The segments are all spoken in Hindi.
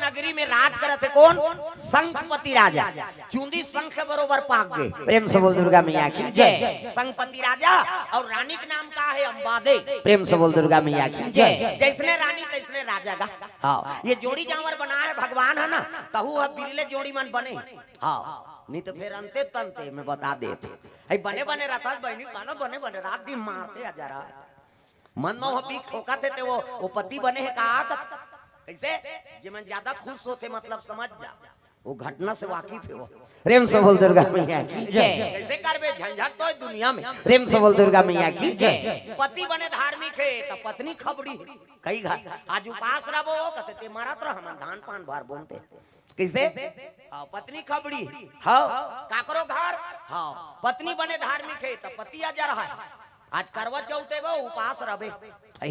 नगरी में राज करते कौन? संखपति राजा। चूंदी संख के बरोबर पाक गए। प्रेम से बोल दुर्गा मैया की जय। संखपति राजा और रानी का नाम का है अंबादे। प्रेम से बोल दुर्गा मैया की जय। जैसने रानी तैसने राजा का। हाँ ये जोड़ी जानवर बना है भगवान है ना, तहु अब बिरले जोड़ी मन बने। हाँ नहीं तो फिर अंते तंते में बता देते बने बने रहता बहनी काना बने बने रात दिन मारते हजारा मन में वो पीक ठोका थे ते वो पति बने है कहा कैसे जिमन ज्यादा खुश होते मतलब समझ जा वो घटना से वाकिफ है वो। प्रेम से बोल दुर्गा मैया की जय। कैसे करबे झंझट तो दुनिया में। प्रेम से बोल दुर्गा मैया की जय। पति बने धार्मिक है तो पत्नी खबड़ी कई घर आज उपास रहो कहते ते मारत रह हम धान पान भर बोलते कैसे पत्नी खबड़ी हाँ काकरो घर हाँ पत्नी बने धार्मिक है तो पति आ जा रहा है आज करवा चौथ है वो उपास रहे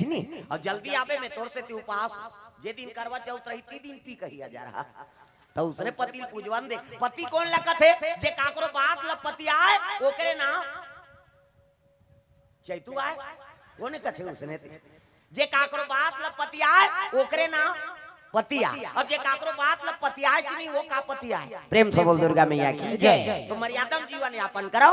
नहीं और जल्दी आवे में तोर से ती उपास जे दिन करवा चौथ रही ती दिन पी कही आ जा रहा तो उसने पति पूजवन दे पति कौन लगत है जे काकरो बात ल पति आए ओकरे ना चैतू आए वो ने कथे उसने जे काकरो बात ल पति आए ओकरे ना पति आए और जे काकरो बात ल पति आए कि नहीं वो का पति आए। प्रेम से बोल दुर्गा मैया की जय। तो मर्यादम जीवन यापन करो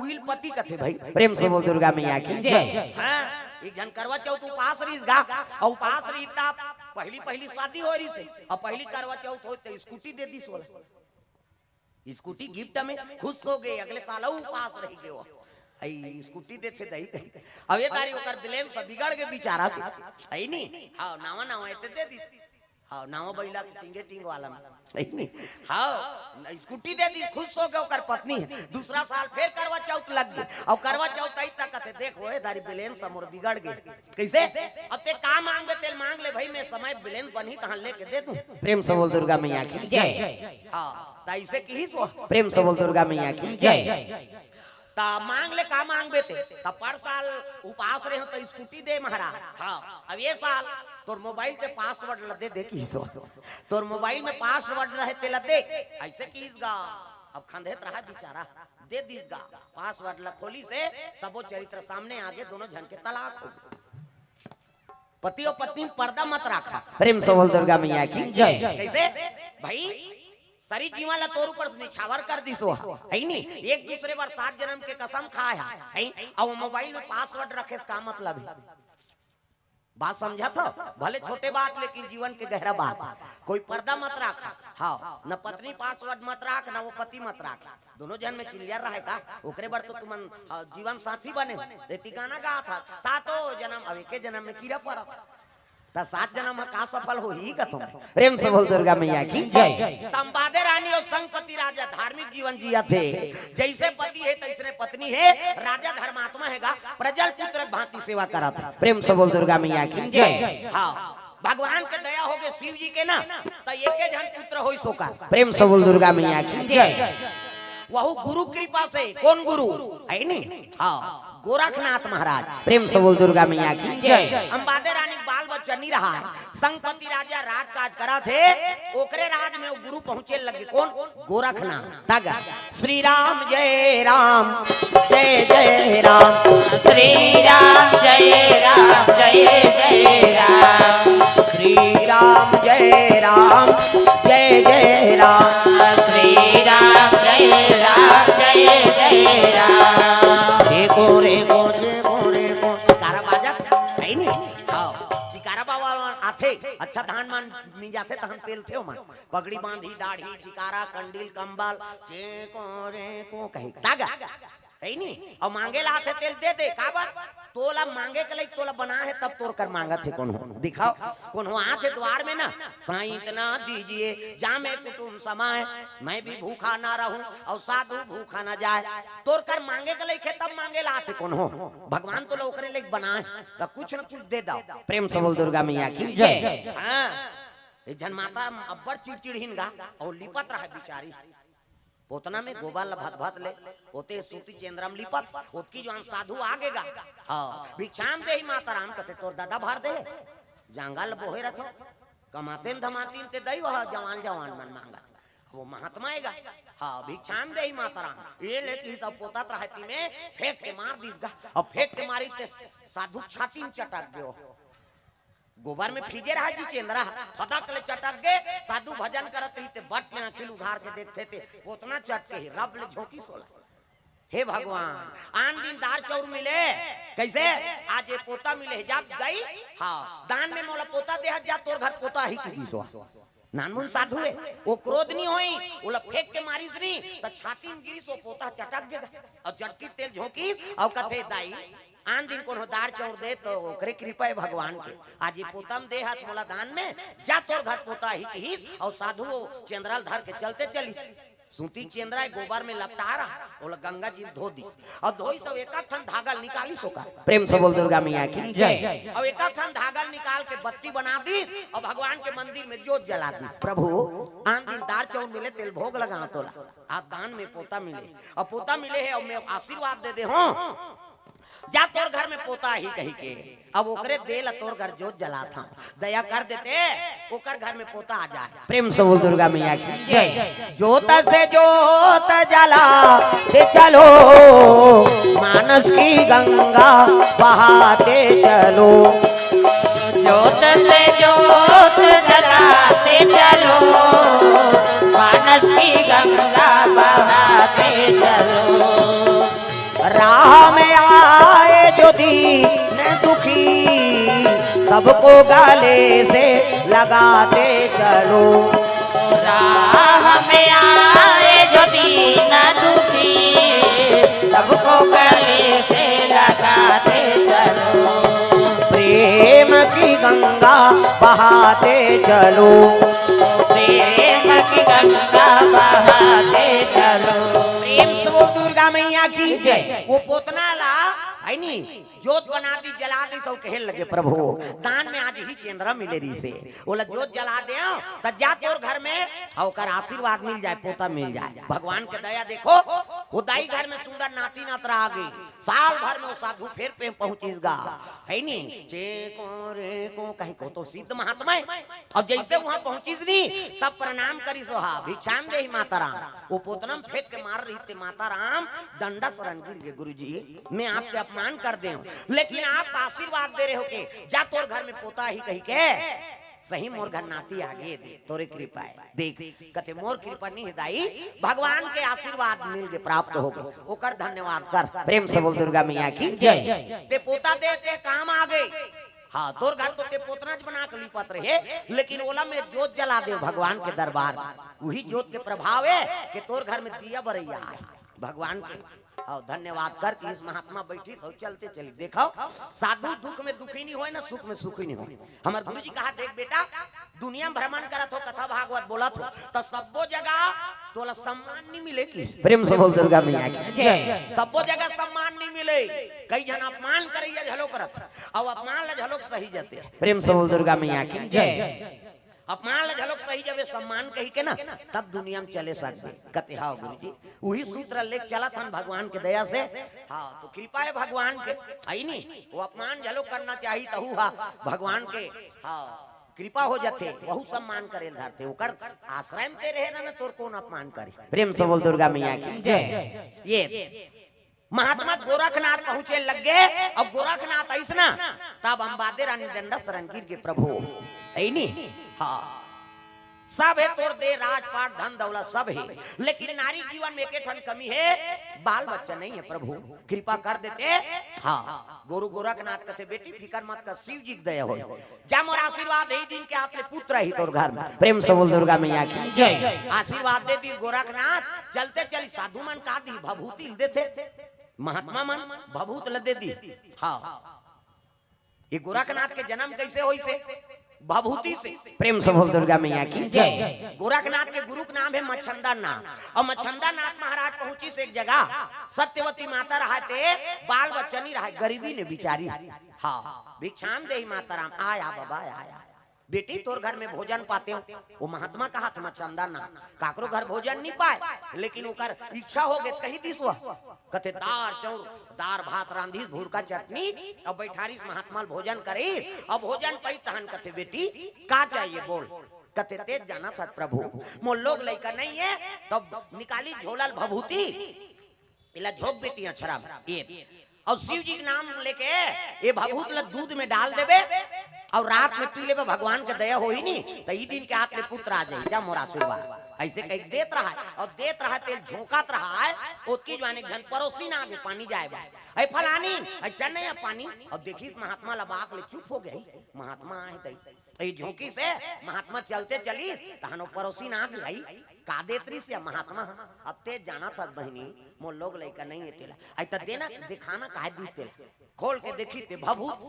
उइल पति कथे भाई। प्रेम से बोल दुर्गा मैया की जय। हां एक जन करवा चौथ उपास रहीस गा और उपास रहीता पहली पहली शादी हो रही से और पहली करवा चौथ हो तो स्कूटी दे दी सोला स्कूटी गिफ्ट में खुश हो गए अगले साल उपास रही गए वो आई स्कूटी देते दही अब ये तारी ओकर दिलेम सब बिगड़ के बेचारा आई नहीं हां नावा नावा एते दे दी हां नावा बैला टिंगे टिंग वाला नहीं हां स्कूटी दे दी खुश हो गए ओकर पत्नी दूसरा साल फिर करवा चौथ लग गई और करवा चौथ आई तक थे देखो ए दारी बिलेन समोर बिगड़ गए कैसे अब ते का मांगे तेल मांग ले भाई मैं समय बिलेन बनी तहां लेके दे दूं। प्रेम से बोल दुर्गा मैया की जय। हां त ऐसे की सो प्रेम से बोल दुर्गा मैया की जय। ता मांग ले का मांग बेते ता पर साल उपास रहे हो तो स्कूटी दे महाराज। हाँ अब ये साल तोर मोबाइल से पासवर्ड ल दे दे की सो तोर मोबाइल में पासवर्ड रहे ते ल दे ऐसे कीसगा अब खंडेत रहा बेचारा दे दीसगा पासवर्ड ल खोली से सबो चरित्र सामने आगे दोनों झन के तलाक हो पति और पत्नी पर्दा मत रखा। प्रेम से बोल दुर्गा मैया की जय। कैसे भाई सारी जीवन ला तोर ऊपर निछावर कर दिसो है नहीं एक दूसरे बार 7 जन्म के कसम खाया है और मोबाइल में पासवर्ड रखे इसका मतलब है बात समझा था भले छोटे बात लेकिन जीवन के गहरा बात कोई पर्दा मत रखा। हाँ न पत्नी पासवर्ड मत रख न वो पति मत रख दोनों जन में क्लियर रहेगा ओकरे बार तो तुम जीवन साथी बने देती गाना गा था 7 जन्म अब एक जन्म में कीड़ा पड़ा था 7 जन्म में का सफल हो ही का तुम। प्रेम से बोल दुर्गा मैया की जय। तंबादे रानी और संखपति राजा धार्मिक जीवन जिया थे जैसे पति है तैसे पत्नी है राजा धर्मात्मा हैगा प्रजल पुत्र भांति सेवा करा था। प्रेम से बोल दुर्गा मैया की जय। हाँ भगवान के दया हो गए शिव जी के ना तो एक जन पुत्र हो सोका। प्रेम से बोल दुर्गा मैया की जय। वह गुरु कृपा से कौन गुरु है नहीं हाँ गोरखनाथ महाराज। प्रेम से बोल दुर्गा मैया की जय। अंबादे रानी बाल बच्चा नहीं रहा संखपति राजा राजकाज करा थे ओकरे राज में वो गुरु पहुंचे लगे कौन गोरखनाथ तागा श्री राम जय राम जय जय राम श्री राम जय राम जय जय राम श्री राम जय राम जय जय राम श्री राम जय राम जय जय राम रे गो कारा बाजा सही नहीं हां कारा बाबा आथे अच्छा धान मान मी जाथे तहन पेल थे मन पगड़ी बांधी दाढ़ी चिकारा कंडील कंबल चे को रे को कही तागा है नहीं और मांगे ला थे तेल दे दे काबर तोला मांगे के लिए तोला बना है तब तोड़ कर मांगा थे कौन हो दिखाओ कौन हो आते द्वार में ना साईं इतना दीजिए जा मैं कुटुंब समाए मैं भी भूखा ना रहूं और साधु भूखा ना जाए तोड़ कर मांगे के लिए तब मांगे ला थे कौन हो भगवान तो लोकरे लिए बनाए तो कुछ न कुछ दे दो। प्रेम से बोल दुर्गा मैया की जय। हाँ जन माता अब्बर चिड़चिड़हीन गा और लिपत रहा बिचारी पोतना में गोबर भत भत ले पोते सूती चेंद्रम लिपत ओतकी जवान साधु आगेगा हां भिक्षाम दे ही माता राम कथे तोर दादा भर दे जंगल बोहे रथो कमातेन धमातीन ते दई वह जवान जवान मन मांगा वो महात्मा आएगा हां भिक्षाम दे ही माता राम ये लेकी सब पोता रहती में फेंक के मार दीसगा और फेंक के मारी ते साधु छाती में चटक गयो गोबर में फीजे रहा जी चेंद्रा फटक ले चटक गे साधु भजन करत रही ते बट में आंखिल उघार के देखते थे उतना चट के रब ले झोंकी सोला। हे भगवान आन दिन दार चौर मिले कैसे आज ये पोता मिले जब गई हाँ दान में मोला पोता दे जा तोर घर पोता ही की सो नानमुन साधु है वो क्रोध नहीं होई ओला फेंक के मारिस नहीं त छाती में गिरी सो पोता चटक गया और चटकी तेल झोंकी और कथे दाई आन दिन कोनो दार चौर दे तो ओकरे कृपा है भगवान के आज ये पोतम दे हाथ मोला दान में जा तोर घर पोता ही और साधु चंद्रल धर के चलते चली सूती चेंद्रा गोबर में लपटा रहा बोला गंगा जी धो दी और धोई सब एक ठन धागा निकाली सोका प्रेम से बोल दुर्गा मैया की जय और एक ठन धागा निकाल के बत्ती बना दी और भगवान के मंदिर में जोत जला दी। प्रभु आन दिन दार चौर मिले तेल भोग लगा तोला आज दान में पोता मिले और पोता मिले है और मैं आशीर्वाद दे दे हूँ जा तोर घर में पोता ही कही के अब ओकरे देल तोर घर जोत जला था दया कर देते ओकर घर में पोता आ जाए। प्रेम से बोल दुर्गा मैया की जय। जोत से जोत जला दे चलो मानस की गंगा बहाते चलो जोत से जोत जलाते चलो मानस की गंगा बहाते चलो राह में आए जो दीन दुखी सबको गले से लगाते चलो राह में आए जो दीन दुखी सबको गले से लगाते चलो प्रेम की गंगा बहाते चलो प्रेम की गंगा बहाते चलो। प्रेम से वो दुर्गा मैया की जय। वो पोतना ला है नी जोत बना दी जला दी सब कहने लगे प्रभु दान में आज ही चेंद्रा मिले रही से बोला जोत जला दे त जा तोर घर में और आशीर्वाद मिल जाए पोता मिल जाए। भगवान के दया देखो वो दाई घर में सुंदर नाती नातरा आ गई साल भर में वो साधु फिर पे पहुंचीगा है नी चे को रे को कहीं को तो सिद्ध महात्मा है और जैसे वहां पहुंचीस नी तब प्रणाम करी सोहा भिक्षाम दे माता राम वो पोतनम फेंक के मार रही थी माता राम डंडा शरण गिर गए गुरुजी मैं आपके अपमान कर दे लेकिन आप आशीर्वाद दे रहे हो के जा तोर घर में पोता ही कही के सही मोर घर नाती आगे दे तोरे कृपा है देख कते मोर कृपा नहीं है दाई भगवान के आशीर्वाद मिल के प्राप्त हो गए ओकर धन्यवाद कर। प्रेम से बोल दुर्गा मैया की जय। ते पोता दे ते काम आ गए हाँ तोर घर तो ते पोतना बना के लिपत रहे लेकिन ओला में जोत जला दे भगवान के दरबार वही जोत के प्रभाव है कि तोर घर में दिया बरैया है भगवान के और धन्यवाद कर कि इस महात्मा बैठी सब चलते चली देखो साधु दुख में दुखी नहीं हो ना सुख में सुखी नहीं हो। हमारे गुरुजी कहा देख बेटा दुनिया में भ्रमण करत हो कथा भागवत बोलत हो तो सबो जगह तोला सम्मान नहीं मिले की प्रेम से बोल दुर्गा मैया की जय। सबो जगह सम्मान नहीं मिले कई जन अपमान करैया झलो करत और अपमान ला झलोक सही जाते प्रेम से बोल दुर्गा मैया की जय। अपमान ला झलोक सही जब सम्मान कही के ना तब दुनिया में चले सकते कते हाँ गुरुजी वही सूत्र लेके चला था भगवान के दया से हाँ तो कृपा है भगवान के आई नहीं वो अपमान झलोक करना चाहिए तो हाँ भगवान के हाँ कृपा हो जाते बहुत सम्मान करे धरते ओकर आश्रय में रहे ना तोर कौन अपमान करे। प्रेम से बोल दुर्गा मैया की जय। ये महात्मा गोरखनाथ पहुंचे लग गए और गोरखनाथ ऐसा तब अंबादे रानी डंडा शरणगिर के प्रभु ऐनी हाँ सब है तोर दे राजपाट धन दौलत सब है लेकिन नारी जीवन में एक ठन कमी है बाल बच्चा नहीं है प्रभु कृपा कर देते हाँ गुरु गोरखनाथ कहते बेटी फिकर मत कर शिव जी दया हो जा मोर आशीर्वाद ही दिन के हाथ में पुत्र ही तोर घर में। प्रेम से बोल दुर्गा मैया की जय। आशीर्वाद दे दी गोरखनाथ चलते चली साधु मन का दी भभूति देते महात्मा मन भभूत लदे दी हाँ ये गोरखनाथ के जन्म कैसे हुई से भभूति से। प्रेम से बोल दुर्गा मैया की जय। गोरखनाथ के गुरु का नाम है मच्छंदा नाथ और मच्छंदा नाथ महाराज पहुंची से एक जगह सत्यवती माता रहते बाल बच्चा नहीं रहा गरीबी ने बिचारी हाँ भिक्षाम दे माता राम आया बाबा आया बेटी तोर घर में भोजन पाते हो वो महात्मा का हाथ मच्छंदा ना काकरो घर भोजन नहीं पाए लेकिन ओकर इच्छा हो गई कही दिस कथे दार चौर दार भात रांधी भूर का चटनी और बैठारी महात्मा भोजन करे और भोजन पाई तहन कथे बेटी का चाहिए बोल कथे तेज जाना था प्रभु मोर लोग लइका नहीं है तब निकाली झोलल भभूति इला झोंक बेटी अछरा ये और शिव जी के नाम लेके ये भभूत दूध में डाल देवे और रात में पी ले भगवान के दया हो ही नहीं तो ई दिन के हाथ ले पुत्र आ जाए जा मोर आशीर्वाद ऐसे कहीं देत रहा है और देत रहा तेल झोंकात रहा है ओतकी जवानी घन पड़ोसी ना आगे पानी जाए ऐ फलानी ऐ चल नहीं पानी और देखी महात्मा लबाक ले चुप हो गई महात्मा आए दई तो ये झोंकी से महात्मा चलते चली तहनो पड़ोसी ना गई का देतरी से महात्मा अब तेज जाना था बहनी मोर लोग लइका नहीं है तेला ऐ त देना दिखाना काहे दी तेला खोल के देखी ते भभूत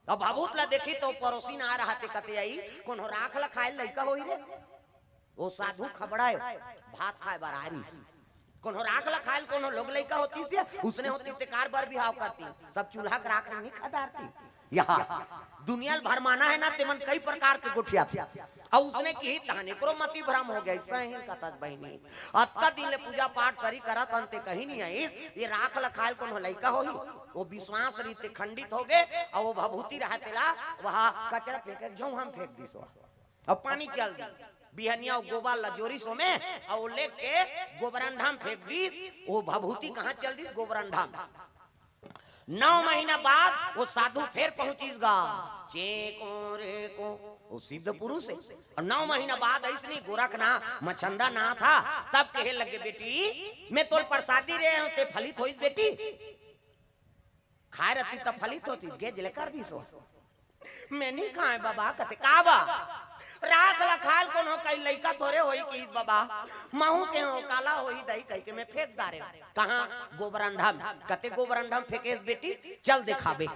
अब भभूत ला देखी तो पड़ोसी ना आ रहा ते कते आई कोनो राख ला खाए लइका होई रे वो साधु खबड़ाए भात खाए बरारी कोनो राख ला खाए कोनो लोग लइका होती से उसने होती ते कार बार बिहाव करती सब चूल्हा के राख नहीं खदारती यहाँ दुनिया भर माना है ना तेमन कई प्रकार के गुठिया थी और उसने की ताने करो मति भ्रम हो गया सही कथा बहनी अत्ता दिन ले पूजा पाठ सरी करत अंते कहीं नहीं आई ये राख लखाल कोनो लइका होई वो विश्वास रीते खंडित हो गए और वो भभूति रहतेला वहां कचरा फेंके जो हम फेंक दिसो अब पानी चल दी बिहनिया गोबर लजोरी सो में और लेके गोबरंढा में फेंक दी वो भभूति कहां चल दी गोबरंढा 9 महीना बाद वो साधु फिर पहुंचीगा चेको रे को वो सिद्ध पुरुष है और 9 महीना बाद ऐसनी गोरखना मछंदा ना था तब कहे लगे बेटी मैं तोर प्रसादी रे होते फलित होई बेटी खाए रहती तब फलित होती गेज लेकर दी सो मैं नहीं खाए बाबा कते काबा राख लखाल कोनो कई लइका थोड़े होई की बाबा महू के हो काला होई दई कह के मैं फेंक दारे कहां गोबरंढा कते गोबरंढा फेंके बेटी चल दिखाबे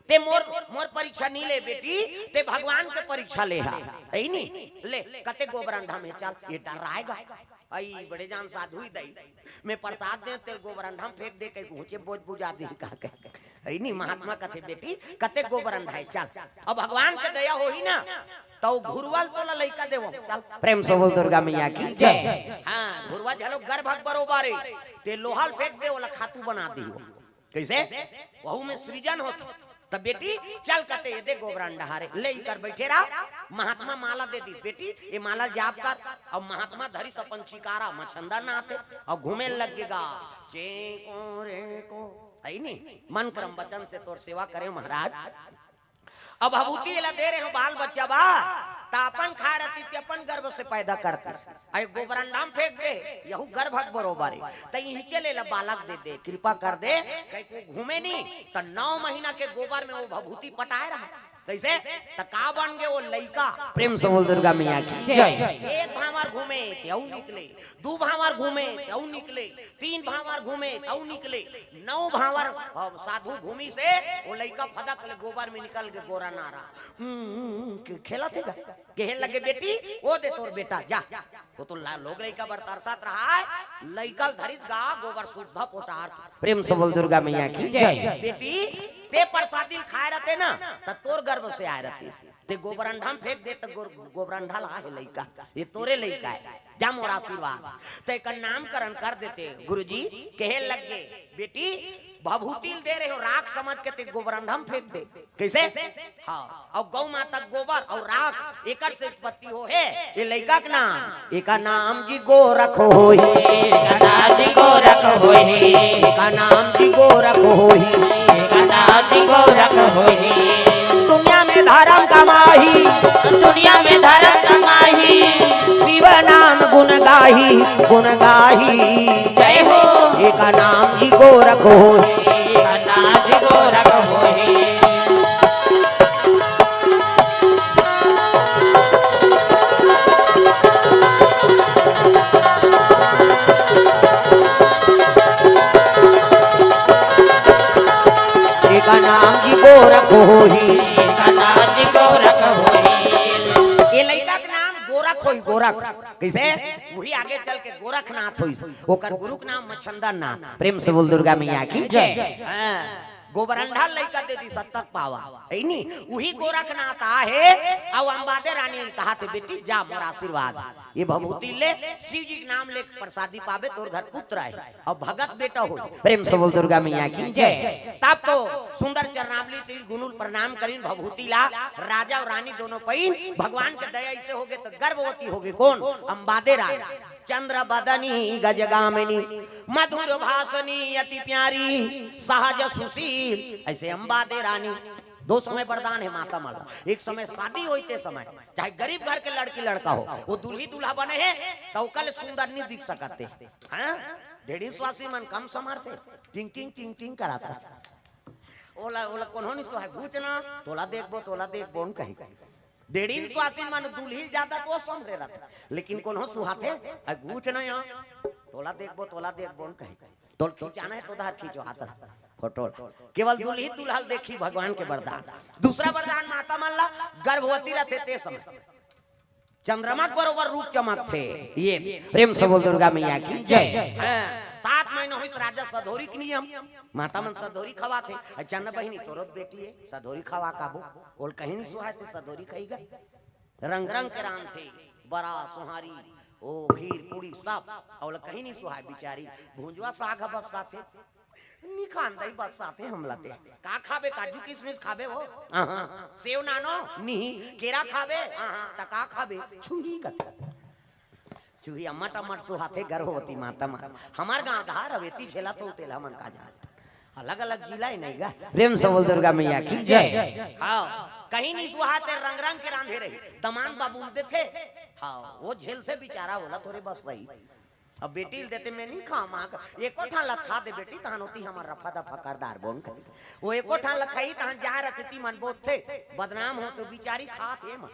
ते मोर मोर परीक्षा नहीं ले बेटी ते भगवान के परीक्षा ले है ऐ नहीं ले कते गोबरंढा में चल ये डराएगा आई बड़े जान साधु ही दई मैं प्रसाद दे ते गोबरंढा फेंक दे के घूचे बोझ बुझा दी का ऐ नहीं महात्मा कथे बेटी कते गोबरंढा है चल अब भगवान के दया हो ही ना तो घुरवाल तोला लइका देवो चल प्रेम से बोल दुर्गा मैया की जय हां घुरवा झलो गर्भक बरोबारे ते लोहाल फेंक दे वाला खातू बना दी कैसे वहू में सृजन होत तब बेटी चल कते ये दे गोबरंढा हारे ले कर बैठे रहा महात्मा माला दे दी बेटी ये माला जाप कर और महात्मा धरी सपन चिकारा मछंदा ना आते और घूमे लगेगा चे को रे को आई नहीं मन क्रम वचन से तोर सेवा करे महाराज अब भभूति ला दे रहे हो बाल बच्चा बा तापन खा रहती ते अपन गर्भ से पैदा करते आई गोबरंढा में फेंक दे यहू गर्भक बरोबर है त यही चले ला बालक दे दे कृपा कर दे कहीं को घूमे नहीं तो 9 महीना के गोबर में वो भभूति पटाए रहा कैसे त का बन गए वो लइका प्रेम से बोल दुर्गा मैया की जय एक भावर घूमे तेऊ निकले 2 भावर घूमे तेऊ निकले 3 भावर घूमे तेऊ निकले 9 भावर साधु घूमी से वो लइका फदक ले गोबर में निकल के गोरा नारा खेला थे कहे लगे बेटी वो दे तोर बेटा जा वो तो लोग लइका बरतरसत रहा है लइका धरित गा गोबर शुद्ध पोटार प्रेम से बोल दुर्गा मैया की जय बेटी ते प्रसादी खाए रहते ना त तोर गर्भ से आए रहते ते गोबरंढा में फेंक दे तो गोबरंढा ला है लइका ये तोरे लइका है जा मोर आशीर्वाद ते का नामकरण कर देते गुरुजी कहे लग गए बेटी भभूति दे रहे हो राख समझ के ते गोबरंढा में फेंक दे कैसे हाँ और गौ माता गोबर और राख एकर से उत्पत्ति हो है ये लइका का नाम एका नाम जी गोरख होई एका नाम जी गोरख होई एका नाम जी गोरख होई एका नाम जी गोरख होई दुनिया में धर्म कमाही दुनिया में धर्म कमाही शिव नाम गुण गाही जय हो एका नाम जी गोरख होई एका नाम जी गोरख होई एका नाम जी गोरख होई एका नाम जी गोरख होई ये लइका का नाम गोरख होई गोरख कैसे वही आगे चल के गोरखनाथ होई ओकर गुरु का नाम मछंदा नाथ प्रेम से बोल दुर्गा मैया की जय हां गोबरंढा लइका दे दी सत्तक पावा है नी वही गोरखनाथ आहे और अंबादे रानी ने कहा थे बेटी जा मोर आशीर्वाद ये भभूति ले शिव जी के नाम ले प्रसादी पावे तोर घर पुत्र है और भगत बेटा हो प्रेम से बोल दुर्गा मैया की जय तब तो सुंदर चरणावली तेरी गुणुल प्रणाम करीन भभूति ला राजा और रानी दोनों पईन भगवान के दया से हो गए तो गर्भवती हो गए कौन अंबादे रानी चंद्र बदनी गजगामिनी मधुर भाषणी अति प्यारी सहज सुशील ऐसे अंबादे रानी दो समय वरदान है माता माला। एक समय शादी होते समय चाहे गरीब घर के लड़की लड़का हो, वो दुल्ही दुल्हा बने हैं तो कल सुंदर नहीं दिख सकते हैं। डेढ़ स्वासी मन कम समर्थ थे, टिंग टिंग टिंग टिंग कराता ओला ओला कौन नहीं सुहा पूछना तोला देखबो कहीं डेढ़ स्वासी मन दुल्ही ज्यादा तो समझे रहता, लेकिन कौन हो सुहाते पूछ ना यहाँ तोला देखबो कहीं तो खींचाना है तो धार खींचो हाथ फोटो, केवल दुल्ही दुल्हा देखी भगवान के वरदान। दूसरा वरदान माता माला गर्भवती रहते ते समय चंद्रमा के बरोबर रूप चमक थे। ये प्रेम से बोल दुर्गा मैया की जय। 7 महीने हुई राजा सधोरी के नियम, माता मन सधोरी खवा थे। चन्न बहिनी तोरत बेटी है सधोरी खवा काबू बोल कहीं नहीं सुहाए थे सधोरी खाई गई। रंग रंग के राम थे, बड़ा सुहारी ओ खीर पूरी सब और कहीं नहीं सुहाए बिचारी। भूंजवा साग बसा थे निखान दई बसाते हमला ते का खाबे काजू किशमिश खाबे हो सेव नानो नहीं केरा खाबे त का खाबे छुही कथा चूही अम्मा टमाट सुहाते गर्भवती माता मार हमार गांव धार अवेती झेला तो तेला मन का जा अलग अलग जिला ही नहीं गा। प्रेम से बोल दुर्गा मैया की जय। हाँ कहीं नहीं सुहाते रंग रंग के रांधे रही दमान बाबू थे। हाँ वो झेलते बेचारा बोला थोड़े बस रही। अब बेटी देते मैं नहीं खा मां एको ठान लखा दे बेटी तहन होती हमार रफा दफा करदार बोन कर वो एको ठान लखाई तहन जा रखती मन बोत थे बदनाम हो तो बिचारी खा थे मां।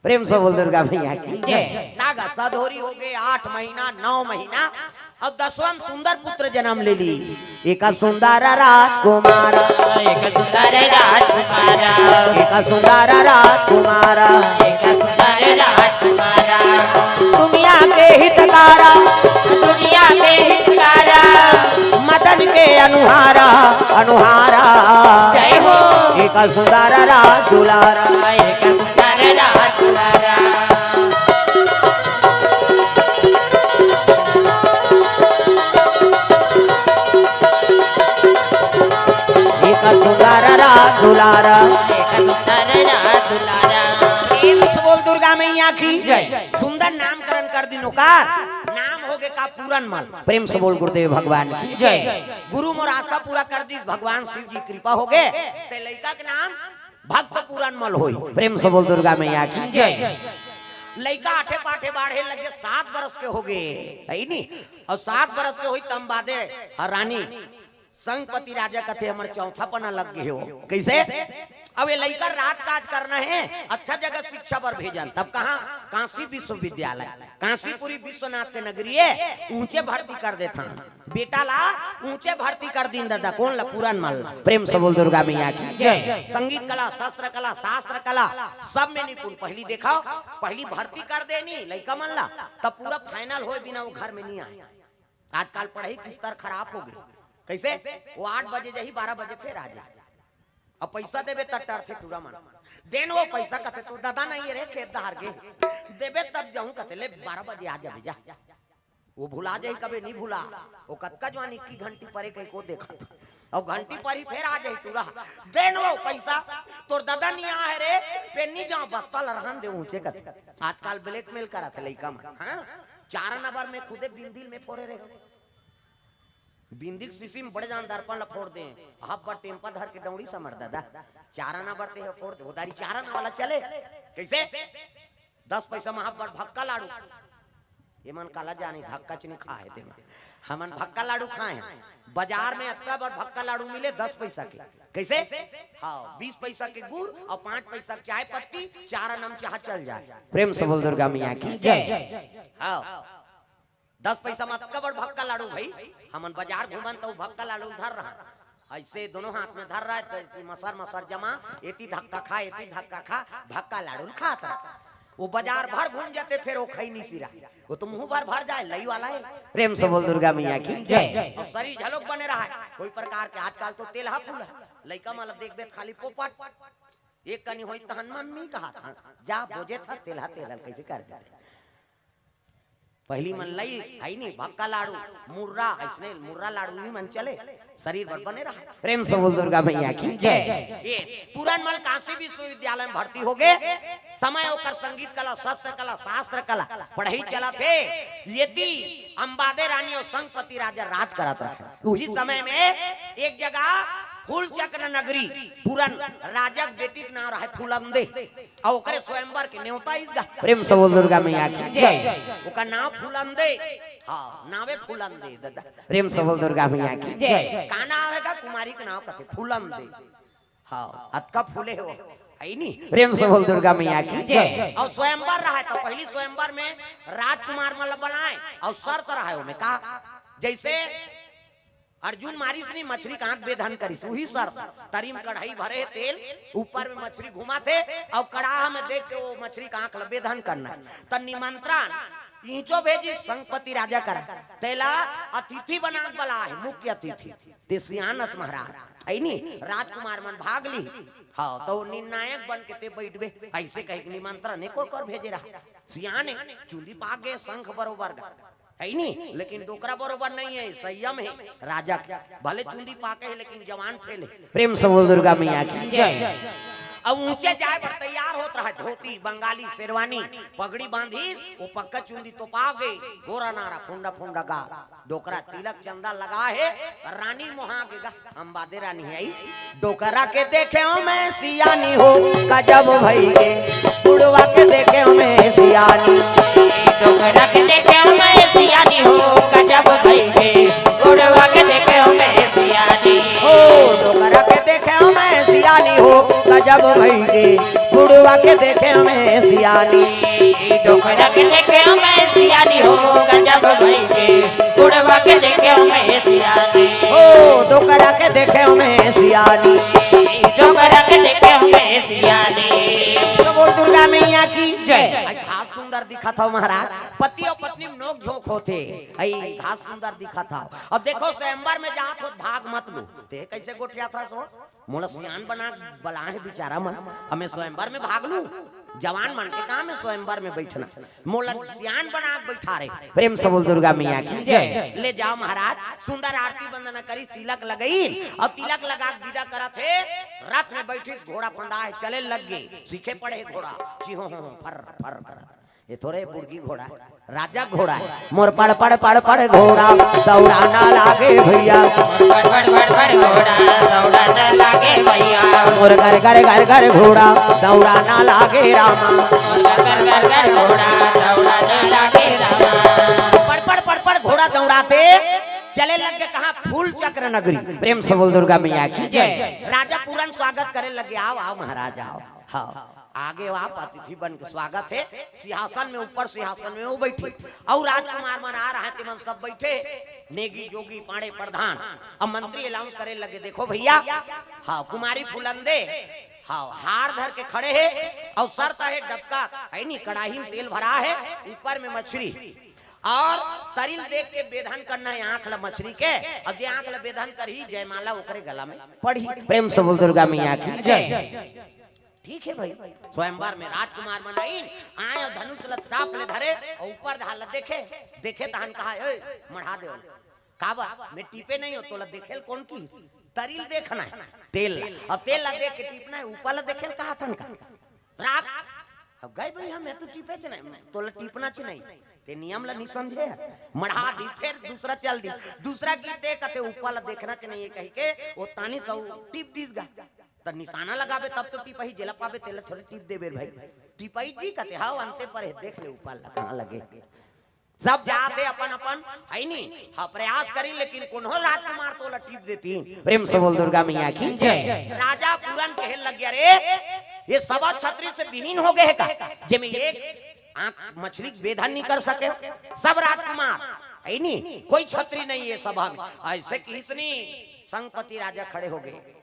प्रेम से बोल दुर्गा मैया की जय। नागा सधोरी हो गए 8 महीना 9 महीना और 10वां सुंदर पुत्र जन्म ले ली। एक सुंदर राजकुमार एक सुंदर राजकुमार एक सुंदर राजकुमार एक सुंदर राजकुमार दुनिया के हितकारा दुनिया के हितकारा मदन के अनुहारा अनुहारा जय हो। एक सुंदर राज दुलारा एक सुंदर राजकुमार एक सुंदर राज दुलारा एक सुंदर राजकुमार बोल दुर्गा मैया की जय। सुंदर नामकरण कर दिनो का नाम हो गए का पूरन मल। प्रेम से बोल गुरुदेव भगवान की जय। गुरु मोर आशा पूरा कर दी भगवान शिव जी कृपा हो गए ते लड़का के नाम भक्त पूरन मल होई। प्रेम से बोल दुर्गा मैया की जय। लड़का आठे पाठे बाढ़े लगे 7 बरस के हो गए है नी और 7 बरस के हुई तम बादे रानी संगपति राजा कथे हमारे चौथा पना लग गए हो कैसे। अब ये लड़का राजकाज करना है अच्छा जगह शिक्षा पर भेजन तब कहाँ काशी विश्वविद्यालय काशीपुरी विश्वनाथ के नगरी ऊंचे भर्ती कर देता बेटा ला ऊंचे भर्ती कर दिन दादा कौन ला पूरन मल। प्रेम से बोल दुर्गा मैया की जय। संगीत कला शस्त्र कला शास्त्र कला सब में निपुण पहली देखा पहली भर्ती कर देनी लड़का मन ला तब पूरा फाइनल हो बिना वो घर में नहीं आए। आजकल पढ़ाई की स्तर खराब हो गई कैसे वो 8 बजे जही 12 बजे फिर आ जाए अब पैसा देवे तट्टर थे टूरा मन देन वो पैसा कथे तो दादा नहीं रे खेत दहार के देवे तब जाऊं कथे ले 12 बजे आ जा भेजा वो भुला जाए कभी नहीं भुला वो कतका जवानी की घंटी परे कहीं को देखा था अब घंटी पर ही फिर आ जाए टूरा देन वो पैसा तोर दादा नहीं आ है रे पे नहीं जाओ बस्ता लड़हन दे ऊंचे कथे आजकल ब्लैकमेल करा था लइका में। हां 4 नंबर में खुदे बिंदिल में फोरे रे बिंदी सीसी में बड़े जान दर्पण ला फोड़ दे हाफ बार टेम्पा धर के डौड़ी समर दादा 4 आना बढ़ते है फोड़ दे उधारी 4 आना वाला चले कैसे 10 पैसा में हाफ बार भक्का लाड़ू ये मन काला जानी धक्का चनी खा है तेमा हमन भक्का लाड़ू खाए बाजार में इतना बार भक्का लाड़ू मिले 10 पैसा के कैसे हाँ 20 पैसा के गुड़ और 5 पैसा चाय पत्ती 4 आना चाह चल जाए। प्रेम से बोल दुर्गा मैया की जय। हाँ 10 पैसा मत कबड़ भक्का लाड़ू भाई हमन बाजार घूमन तो भक्का लाड़ू धर रहा ऐसे दोनों हाथ में धर रहा है तो मसर मसर जमा एती धक्का खा भक्का लाड़ू खाता वो बाजार भर घूम जाते फिर वो खाई नहीं सिरा वो तो मुंह भर जाए लई वाला है। प्रेम से बोल दुर्गा मैया की जय। और शरीर झलक बने रहा है कोई प्रकार के आजकल तो तेलहा फूल है लइका मतलब देख बे खाली पोपट एक कनी होई तहन मन में कहा था जा बोझे था तेलहा तेलल कैसे कर दे पहली मन लई है नहीं भक्का लाड़ू मुर्रा ऐसने मुर्रा लाड़ू ही मन चले शरीर भर बने रहा। प्रेम से बोल दुर्गा मैया की जय। ये पूरन मल काशी विश्वविद्यालय में भर्ती हो गए समय होकर संगीत कला शस्त्र कला शास्त्र कला पढ़ाई चला थे यति अंबादे रानी और संगपति राजा राज कराता है। उसी समय में एक जगह फूल चक्र नगरी पूरन राजक बेटी के नाम रहे फूलंदे और ओकरे स्वयंवर के न्योता इसगा प्रेम से बोल दुर्गा मैया की जय। ओका नाम फूलंदे, हाँ नावे फूलंदे दादा प्रेम से बोल दुर्गा मैया की जय। का नाम है का कुमारी के नाम कथे फूलंदे, हाँ अतका फूले हो है नी प्रेम से बोल दुर्गा मैया की जय। और स्वयंवर रहा तो पहली स्वयंवर में राजकुमार मतलब बनाए और शर्त रहा है में का जैसे अर्जुन मारिस ने मछली का आंख बेधन करी वही सर तरी में कढ़ाई भरे तेल ऊपर में मछली घुमा थे और कड़ाहा में देख के वो मछली का आंख बेधन करना तो निमंत्रण ईंचो भेजी संगपति राजा कर तेला अतिथि बना बला है मुख्य अतिथि तिसियानस महाराज है नी राजकुमार मन भाग ली हाँ तो निर्णायक बन के ते बैठबे ऐसे कह निमंत्रण को कर भेजे रहा सियाने चुंदी पाक गए शंख बरोबर है नी लेकिन डोकरा बरोबर नहीं है संयम है राजा भले चुंदी पाके है लेकिन जवान फेले प्रेम से बोल दुर्गा मैया की जय। अब ऊंचे जाए पर तैयार होता रहा धोती बंगाली शेरवानी पगड़ी बांधी वो पक्का चुंदी तो पा गई गोरा नारा फुंडा फुंडा गा डोकरा तिलक चंदा लगा है रानी मोहा के गा अंबादे रानी है डोकरा के देखे हो मैं सियानी हो गजब भई के उड़वा के देखे हो मैं सियानी डोकरा के देखे हो मैं सियानी हो गजब भई के उड़वा के देखे हो मैं सियानी हो डोकरा के देखे हो मैं सियानी हो गजब भई के उड़वा के देखे हो मैं सियानी डोकरा के देखे हो मैं सियानी हो गजब भई के उड़वा के देखे हो मैं सियानी हो डोकरा के देखे हो मैं सियानी डोकरा के देखे हो मैं सियानी तो बोल दुर्गा मैया की जय। घास सुंदर दिखा था महाराज पति और पत्नी में नोक झोंक होते आई घास सुंदर दिखा था अब देखो स्वयंवर में जात हो भाग मत लो ते कैसे गोठिया था सो मोला सियान बना बला है बेचारा मन हमें स्वयंवर में भाग लूं जवान मन के काम है स्वयंवर में बैठना मोला सियान बना बैठा रहे प्रेम से बोल दुर्गा मैया की जय। ले जाओ महाराज सुंदर आरती वंदना करी तिलक लगई अब तिलक लगा विदा करा थे रथ में बैठी घोड़ा फंदा है चले लग गए सीखे पड़े घोड़ा चिहो फर फर कर ये थोड़े बुर्गी घोड़ा राजा घोड़ा है मोर पड़ पड़ पड़ पड़ घोड़ा दौड़ाना लागे भैया पड़ पड़ पड़ पड़ घोड़ा दौड़ाना लागे भैया मोर घर घर घर घर घोड़ा दौड़ाना लागे रामा घर घर घर घोड़ा दौड़ाना लागे रामा पड़ पड़ घोड़ा दौड़ाते चले लग गए कहा फूल चक्र नगरी प्रेम से बोल दुर्गा मैया की जय। राजा पूरन स्वागत करे लगे आओ आओ महाराज आओ हाँ आगे आप अतिथि बन के स्वागत है सिंहासन में ऊपर सिंहासन में वो बैठी और राजकुमार मन आ रहा है मन सब बैठे नेगी जोगी पाड़े प्रधान अब मंत्री अनाउंस करे लगे देखो भैया हाँ कुमारी फुलंदे हाँ हार धर के खड़े है और शर्त है डबका है नी कड़ाही में तेल भरा है ऊपर में मछली और तरिल देख के बेधन करना है आंख ला मछली के और जे आंख ला बेधन करी जयमाला ओकरे गला में पड़ी प्रेम से बोल दुर्गा मैया की जय। ठीक है भाई स्वयंवर में राजकुमार मनाई आए और धनुष ला चाप ले धरे और ऊपर धाल देखे देखे तहन कहा ए मढ़ा दे काबा मैं टीपे नहीं हो तो ला देखेल कौन की तरिल देखना है तेल अब तेल ला देख के टीपना है ऊपर ला देखेल कहा था राग अब गए भाई हम तो टीपे च नहीं तो ला टीपना च नहीं ते नियम ला नहीं समझे मढ़ा दी फिर दूसरा चल दी दूसरा गीत देख के ऊपर ला देखना च नहीं कह के वो तानी सौ टीप दीस गा तो निशाना लगाबे तब तो टिपही जेला पाबे तेला थोड़ी टिप देबे भाई टिपही जी कहते हां अंते पर देख ले ऊपर कहां लगे सब जाते अपन अपन है नी हां प्रयास करी लेकिन कोनो राजकुमार तो ला टिप देती प्रेम से बोल दुर्गा मैया की जय। राजा पूरन कहन लग गया रे ये सवा छतरी से विहीन हो गए का जेमे एक आंख मछली बेधन नहीं कर सके सब राजकुमार है नी कोई छतरी नहीं है सभा में ऐसे किसनी संगपति राजा खड़े हो गए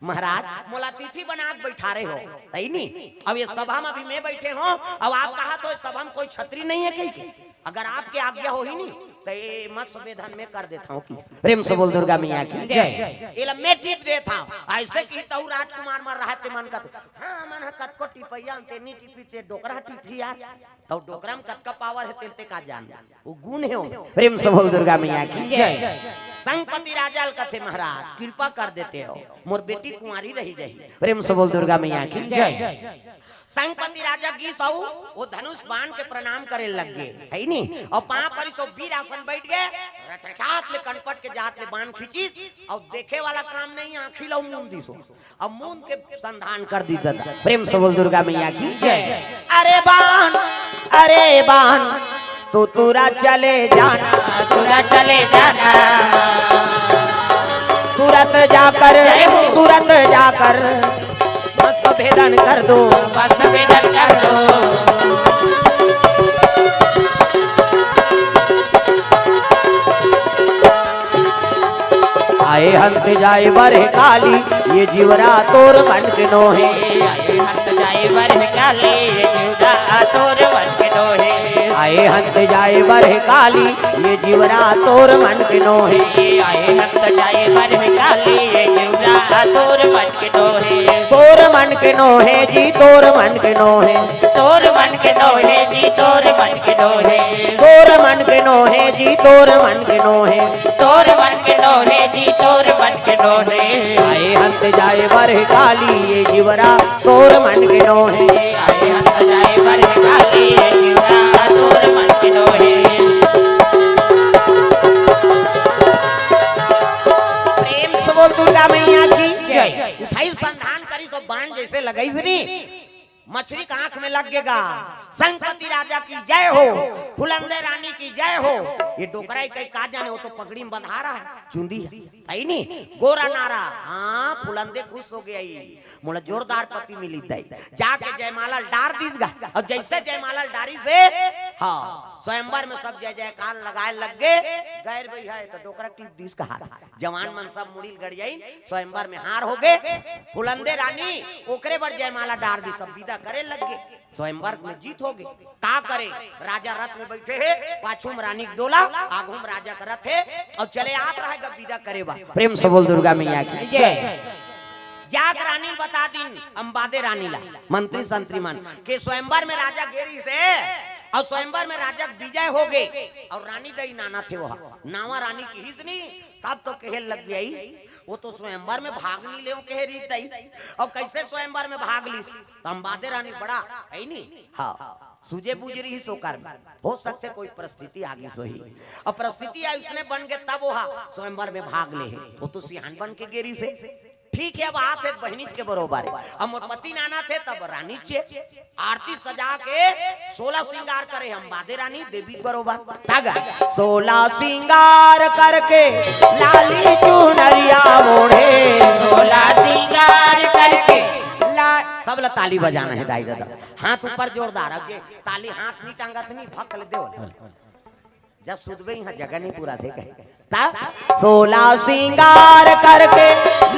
महाराज मोला तिथि बना बैठा रहे हो सही नहीं अब ये सभा में भी मैं बैठे हो अब आप कहा तो सभा में कोई छतरी नहीं है कहीं अगर आपके आज्ञा हो ही नहीं तो ये मत संवेदन में कर देता हूँ प्रेम से बोल दुर्गा मैया की जय। ये मैं टिप देता हूँ ऐसे की तो राजकुमार मर रहा है मन का हाँ मन कत को टिपैया तेनी टिपी ते डोकरा टिपी यार तो डोकरा में कत का पावर है तेलते का जान वो गुण है प्रेम से बोल दुर्गा मैया की जय। संगपति राजा कथे महाराज कृपा कर देते हो मोर बेटी कुंवारी रही जाही। प्रेम से बोल दुर्गा मैया की जय। संगपति राजा की सौ वो धनुष बाण के प्रणाम करे लग गए है नी और पांव पर सो वीर आसन बैठ गए रचरचात ले कनपट के जात ले बाण खींची और देखे वाला काम नहीं आंखी लो मुंह दिसो अब मुंह के संधान कर दी दादा। प्रेम से बोल दुर्गा मैया की जय। अरे बाण तो तुरा चले जाना तुरंत जाकर मस्त भेदन कर दो आए हंत जाए बरह काली ये जीवरा तोर मन के नोहे आए हंत जाए बरह काली ये जीवरा तोर मन के नोहे आए हंत जाए बरह काली ये जीवरा तोर मन के नोहे आए हंत जाए बरह काली ये जीवरा तोर मन के नोहे तोर मन के नोहे जी तोर मन के नोहे तोर मन के नोहे जी तोर मन के नोहे तोर मन के नोहे जी तोर मन के नोहे तोर मन के नोहे जी तोर मन के नोहे आए हंत जाए बरह काली ये जीवरा तोर मन के नोहे आए हंत जाए बरह काली ये जीवरा तोर मन के नोहे। प्रेम से बोल दुर्गा मैया की जय। उठाई संधान करी सो बाण जैसे लगाई सनी मछली का आंख में लग गएगा। संगपति राजा की जय हो फुलंदे रानी की जय हो। ये डोकराई कहीं का जाने वो तो पगड़ी में बंधा रहा है चुंदी है नहीं गोरा नारा हाँ फुलंदे खुश हो गया मोला जोरदार पति मिली दई जाके जयमाला डार दीसगा और जैसे जयमाला डारी से हाँ स्वयंवर में सब जय जयकार लगाए लग गए गैर भई है तो डोकरा टीप दीस का हाथ जवान मन सब मुड़ील गड़ जाई स्वयंवर में हार हो गए फुलंदे रानी ओकरे बर जयमाला डार दी सब विदा करे लग गए स्वयंवर में जीत हो गई का करे राजा रथ में बैठे है पाछू में रानी डोला आगू में राजा का रथ है और चले आप रहा है विदा करे बा। प्रेम से बोल दुर्गा मैया की जय। जाग रानी बता दिन अंबादे रानी ला मंत्री संतरी मन के स्वयंवर में राजा गेरी से और स्वयंवर में राजा विजय हो गए और रानी दई नाना थे वहां नावा रानी की हिज नहीं तब तो कहे लग गई वो तो स्वयंवर में भाग नहीं ले कहे रीत दई और कैसे स्वयंवर में भाग ली तो अंबादे रानी बड़ा है नहीं हाँ सूझे बूझ रही सो कर हो सकते कोई परिस्थिति आगे सो ही और परिस्थिति आई उसने बन के तब वो स्वयंवर में भाग ले वो तो सियान बन के गेरी से ठीक है अब आप एक बहनी के बरोबर है अब मोटपति नाना थे तब रानी चे आरती सजा के 16 श्रृंगार करे हम बादे रानी देवी बरोबर तग 16 श्रृंगार करके लाली चुनरिया ओढ़े 16 श्रृंगार करके सब ला ताली बजाना है दाई दादा हाथ ऊपर जोरदार अब जे ताली हाथ नहीं टांगत नहीं भक्कल दे जब सुधबे यहाँ जगह नहीं पूरा थे 16 श्रृंगार करके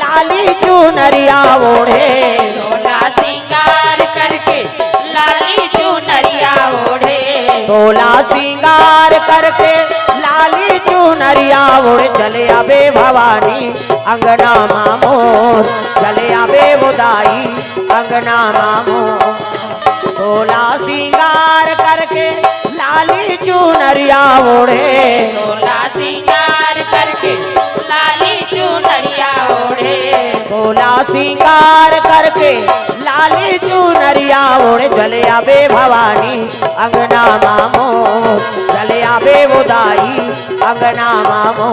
लाली चुनरिया ओढ़े 16 श्रृंगार करके लाली चुनरिया ओढ़े 16 श्रृंगार करके लाली चुनरिया ओढ़े चले आबे भवानी अंगना मामोर चले आबे बुदाई अंगना मामोर 16 श्रृंगार करके लाली चुनरिया ओढ़े 16 श्रृंगार करके लाली चुनरिया ओढ़े 16 श्रृंगार करके लाली चुनरिया ओढ़े चले आबे भवानी अंगना मामो चले आबे बुदाई अंगना मामो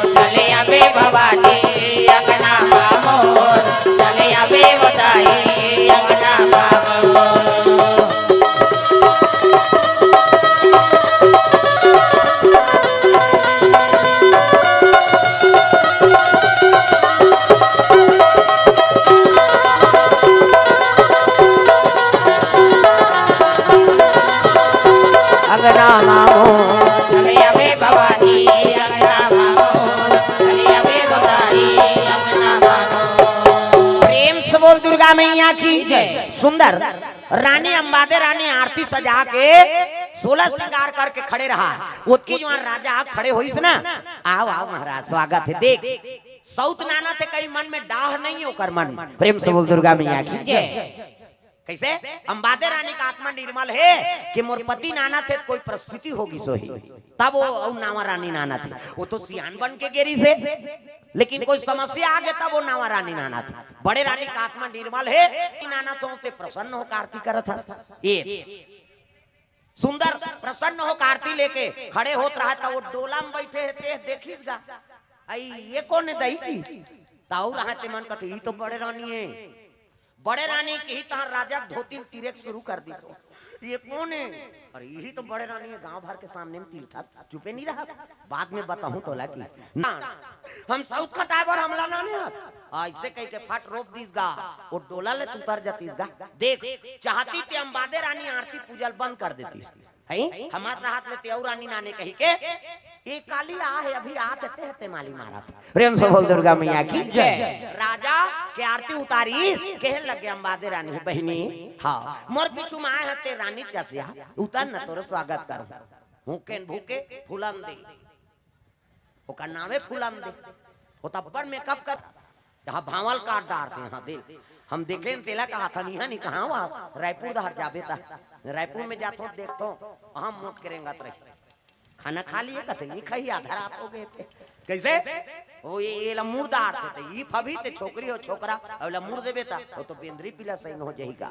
चले आबे भवानी अंगना मामो चले आबे बुदाई अंगना मामो। अंगना मामो चले आबे भवानी अंगना मामो चले आबे बुदाई अंगना मामो। प्रेम से बोल दुर्गा मैया की जय। सुंदर रानी अंबादे रानी आरती सजा के 16 श्रृंगार करके खड़े रहा उसकी जो राजा खड़े हुई ना आओ आओ महाराज स्वागत है देख सौत नाना थे कई मन में डाह नहीं होकर मन। प्रेम से बोल दुर्गा मैया की जय। कैसे? अंबादे रानी का आत्मा निर्मल है कि मोर पति नाना थे कोई परिस्थिति होगी सोही, तब वो नावा रानी नाना थे। वो तो सियान बन के गेरी से, लेकिन कोई समस्या आ गया तब वो नावा रानी नाना थे। बड़े रानी का आत्मा निर्मल है, नाना तो ते प्रसन्न हो आरती करत था। ये सुंदर प्रसन्न हो आरती लेके खड़े होत रहा था। वो डोला में बैठे थे, देखिएगा आई ये कौन है दही की ताऊ रहते मन कथे ई तो बड़े रानी है। बड़े रानी की ही तहां राजा धोती तिरक शुरू कर दी सो ये कौन है? अरे यही तो बड़े रानी है, गांव भर के सामने में तीर था। चुपे नहीं रहा, बाद में बताऊं तो लगी ना हम साउथ खटाए पर हमला ना ने ऐसे कह के फट रोप दीसगा वो डोला ले उतर जातीसगा। देख चाहती ते अंबादे रानी आरती पूजल बंद कर देती है। हमारे हाथ में तेऊ रानी नाने कही के ये काली आ है अभी आ जाते हैं माली महाराज। प्रेम से बोल दुर्गा मैया की जय। राजा के आरती उतारी कह लगे अंबादे रानी बहनी हाँ मोर पीछू में आए हते रानी चसिया उतर न तोर स्वागत करो भूखे भूखे फूलन दे ओकर नावे फूलन दे हो तब्बर मेकअप कर जहाँ भावल काट डारते हैं। हाँ दे हम देखे तेला कहा था नहीं कहा वहाँ रायपुर दहर जाबे था रायपुर में जातो देखतो हम मोट करेंगे तो खाना खा लिए कथे नहीं खाई आधा रात हो गए थे। कैसे वो ये मुर्दार थे ये फभी ते छोकरी हो छोकरा और मुड़ देबे ता वो तो बेंद्री पीला सही न हो जाएगा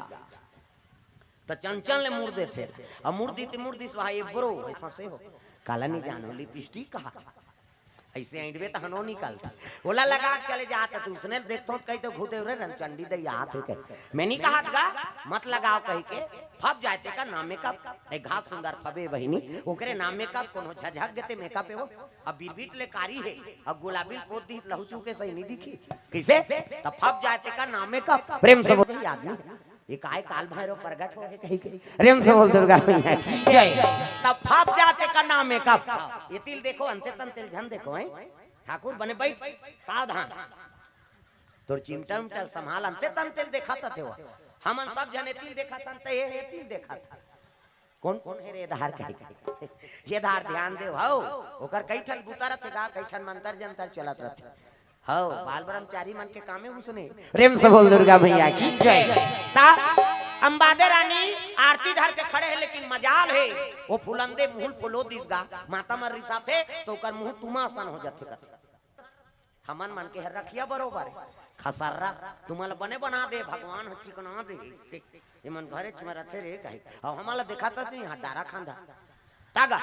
तो चंचल ले मुर्दे थे और मुर्दी वहां ये ब्रो फंसे हो काला नहीं जानो लिपस्टिक कहा ऐसे ऐंडवे तो हनो निकलता बोला लगा चले जाते तो उसने देखता कहीं तो घूते रे चंडी दे हाथ है मैं नहीं कहा गा मत लगाओ कही के फब जाते का नाम मेकअप एक घास सुंदर फबे बहिनी ओकरे नाम मेकअप कोनो झझक गते मेकअप है वो अब बीरबीट ले कारी है अब गुलाबी पोत दी लहू चूके सही नहीं दिखी कैसे तब फब जाते का नाम मेकअप प्रेम से बोलते आदमी ये काय काल भैरव प्रगट हो गए कहीं कहीं प्रेम से बोल दुर्गा मैया की जय। तब फप जाते का नाम मेकअप ये तिल देखो अंते तन तिल झन देखो हैं ठाकुर बने बैठ सावधान तोर चिमटा उमटा संभाल अंते तन तिल देखा थे वो हम सब जने तिल देखा तन ते ये तिल देखा था कौन कौन है रे धार कहीं ये धार ध्यान दे हो ओकर कई ठन बुतारत गा कई ठन मंत्र जंतर चलत रहते हाँ बाल ब्रह्मचारी मन के कामे उसने प्रेम से बोल दुर्गा मैया की जय। ता अंबादे रानी आरती धर के खड़े है लेकिन मजाल है वो फुलंदे मुंह फुलो दिसगा माता मर रिसा थे तो कर मुंह तुमा आसान हो जाते कथे हमन मन के हर रखिया बरोबर खसर्रा तुम्हारा बने बना दे भगवान हो चिकना दे ये मन घरे तुम्हारा अच्छे रे कहे और हमारा दिखाता नहीं हां डारा खांदा तागा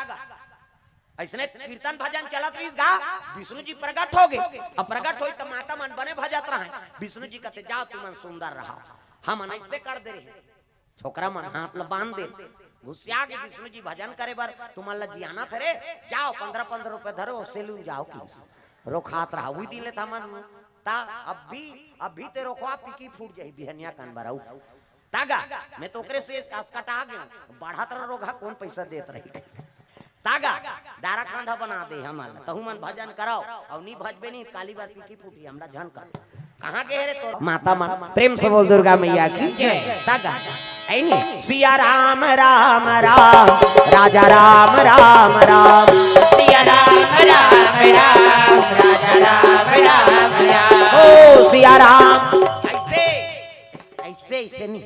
ऐसने कीर्तन भजन चलत रही गा विष्णु जी प्रकट हो गए अब प्रकट होई तो माता मन बने भजत रहे विष्णु जी कहते जाओ तुम मन सुंदर रहा हम ऐसे कर दे रहे छोकरा मन हाथ ल बांध दे घुसिया के विष्णु जी भजन करे बार तुम्हारा जियाना थे रे जाओ 15-15 रुपए धरो सेलून जाओ की रोखात रहा हुई दिन ले था मन ता अभी ते रोखवा पिकी फूट जाई बिहनिया कान बराऊ तागा मैं तो ओकरे से असकटा गया बढ़त रोगा कौन पैसा देत रही तागा डारा खांधा बना दे हमारा तहु मन भजन कराओ और नी भजबे नहीं काली बार पीकी फूटी हमरा झन कर कहां के रे तो माता मन प्रेम से बोल दुर्गा मैया की तागा ऐनी सिया राम राम राम राजा राम राम राम सिया राम राम राम राजा राम राम राम ओ सिया राम ऐसे नहीं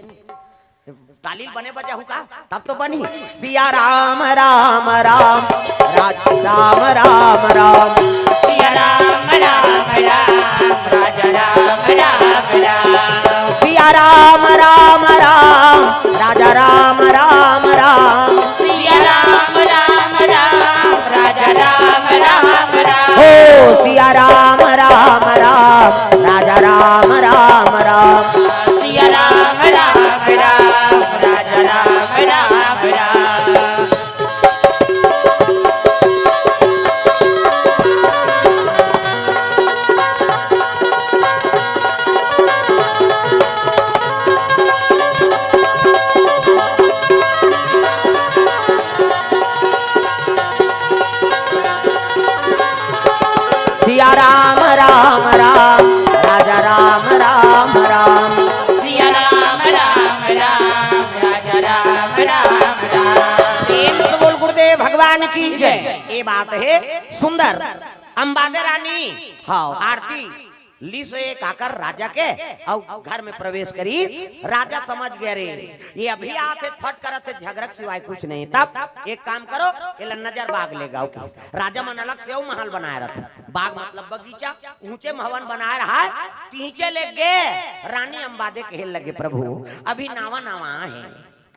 तालील बने बजा हुआ तब तो बनी सिया राम राम राम राजा राम राम राम सिया राम राम राम राजा राम राम राम सिया राम राम राम राजा राम राम राम सिया राम राम राम राजा राम राम राम ओ सिया राम राम राम राजा राम राम राम सिया राम राम राम राजा राम राम राम सिया राम राम राम राजा राम राम राम सिया राम राम राम राजा राम राम राम प्रेम से बोल गुरुदेव भगवान की जय। ये बात है सुंदर अंबादे रानी हाँ आरती ली से एक आकर राजा के और घर में प्रवेश करी। राजा समझ गए रे ये अभी आते फट करते झगड़क सिवाय कुछ नहीं। तब एक काम करो ये नजर बाग ले गाओ। राजा मन अलग से महल बनाया रहा। बाग मतलब बगीचा, ऊंचे भवन बनाया रहा है। तींचे ले गए रानी अंबादे कहे लगे प्रभु अभी नावा नावा है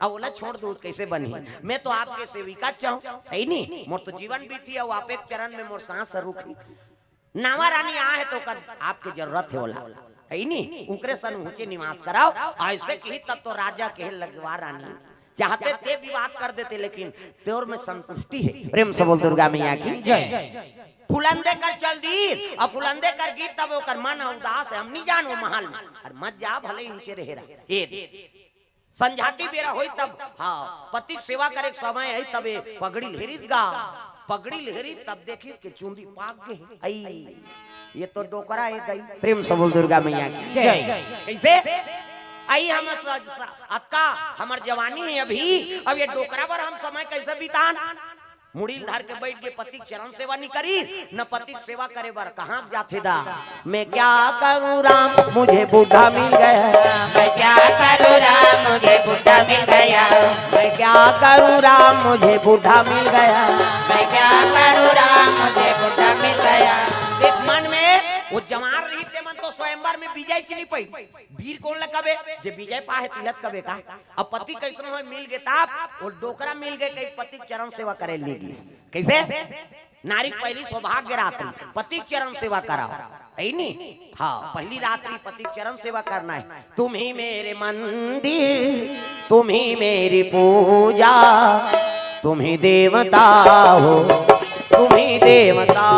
अब बोला छोड़ दो कैसे बनी। मैं तो आपके सेविका चाहूं है नहीं मोर तो जीवन बीती है आप एक चरण में मोर सांस रुकी। नावा रानी आ है तो कर आपकी जरूरत है बोला है नहीं उनके सन ऊंचे निवास कराओ। ऐसे कही तब तो राजा कहे लगवा रानी चाहते थे विवाद कर देते लेकिन तोर में संतुष्टि है। प्रेम से बोल दुर्गा मैया की जय। फुलंदे कर चल दी अब फुलंदे कर गीत तब ओकर मन उदास है हम नहीं जानो महल में और मत जा भले नीचे रहे ए संझाती बेरा होई तब हाँ पति सेवा करे समय है तब पगड़ी लहरी गा पगड़ी लहरी तब देखी के चुंदी पाक गए आई ये तो डोकरा है दई। प्रेम से बोल दुर्गा मैया की जय। कैसे आई हम अक्का हमार जवानी है अभी अब ये डोकरा पर हम समय कैसे बितान। मुड़ी धर के बैठ के पति चरण सेवा नहीं करी न पति सेवा करे बर कहाँ जाते दा। मैं क्या करूँ राम मुझे बूढ़ा मिल गया। मैं क्या करूँ राम मुझे बूढ़ा मिल गया। मैं क्या करूँ राम मुझे बूढ़ा मिल गया। मैं क्या करूँ राम मुझे बूढ़ा मिल गया। एक मन में वो जवान रही ते मन तो स्वयंवर में विजय चली पई वीर कौन लकबे जे विजय पाए तिलक कबे का। अब पति कैसे हो मिल गए ताप और डोकरा मिल गए कई पति चरण सेवा करे लेगी। कैसे नारी पहली सौभाग्य रात्रि पति चरण सेवा कराओ है नहीं हाँ पहली रात्रि पति चरण सेवा करना है। तुम ही मेरे मंदिर तुम ही मेरी पूजा तुम ही देवता हो तुम ही देवता।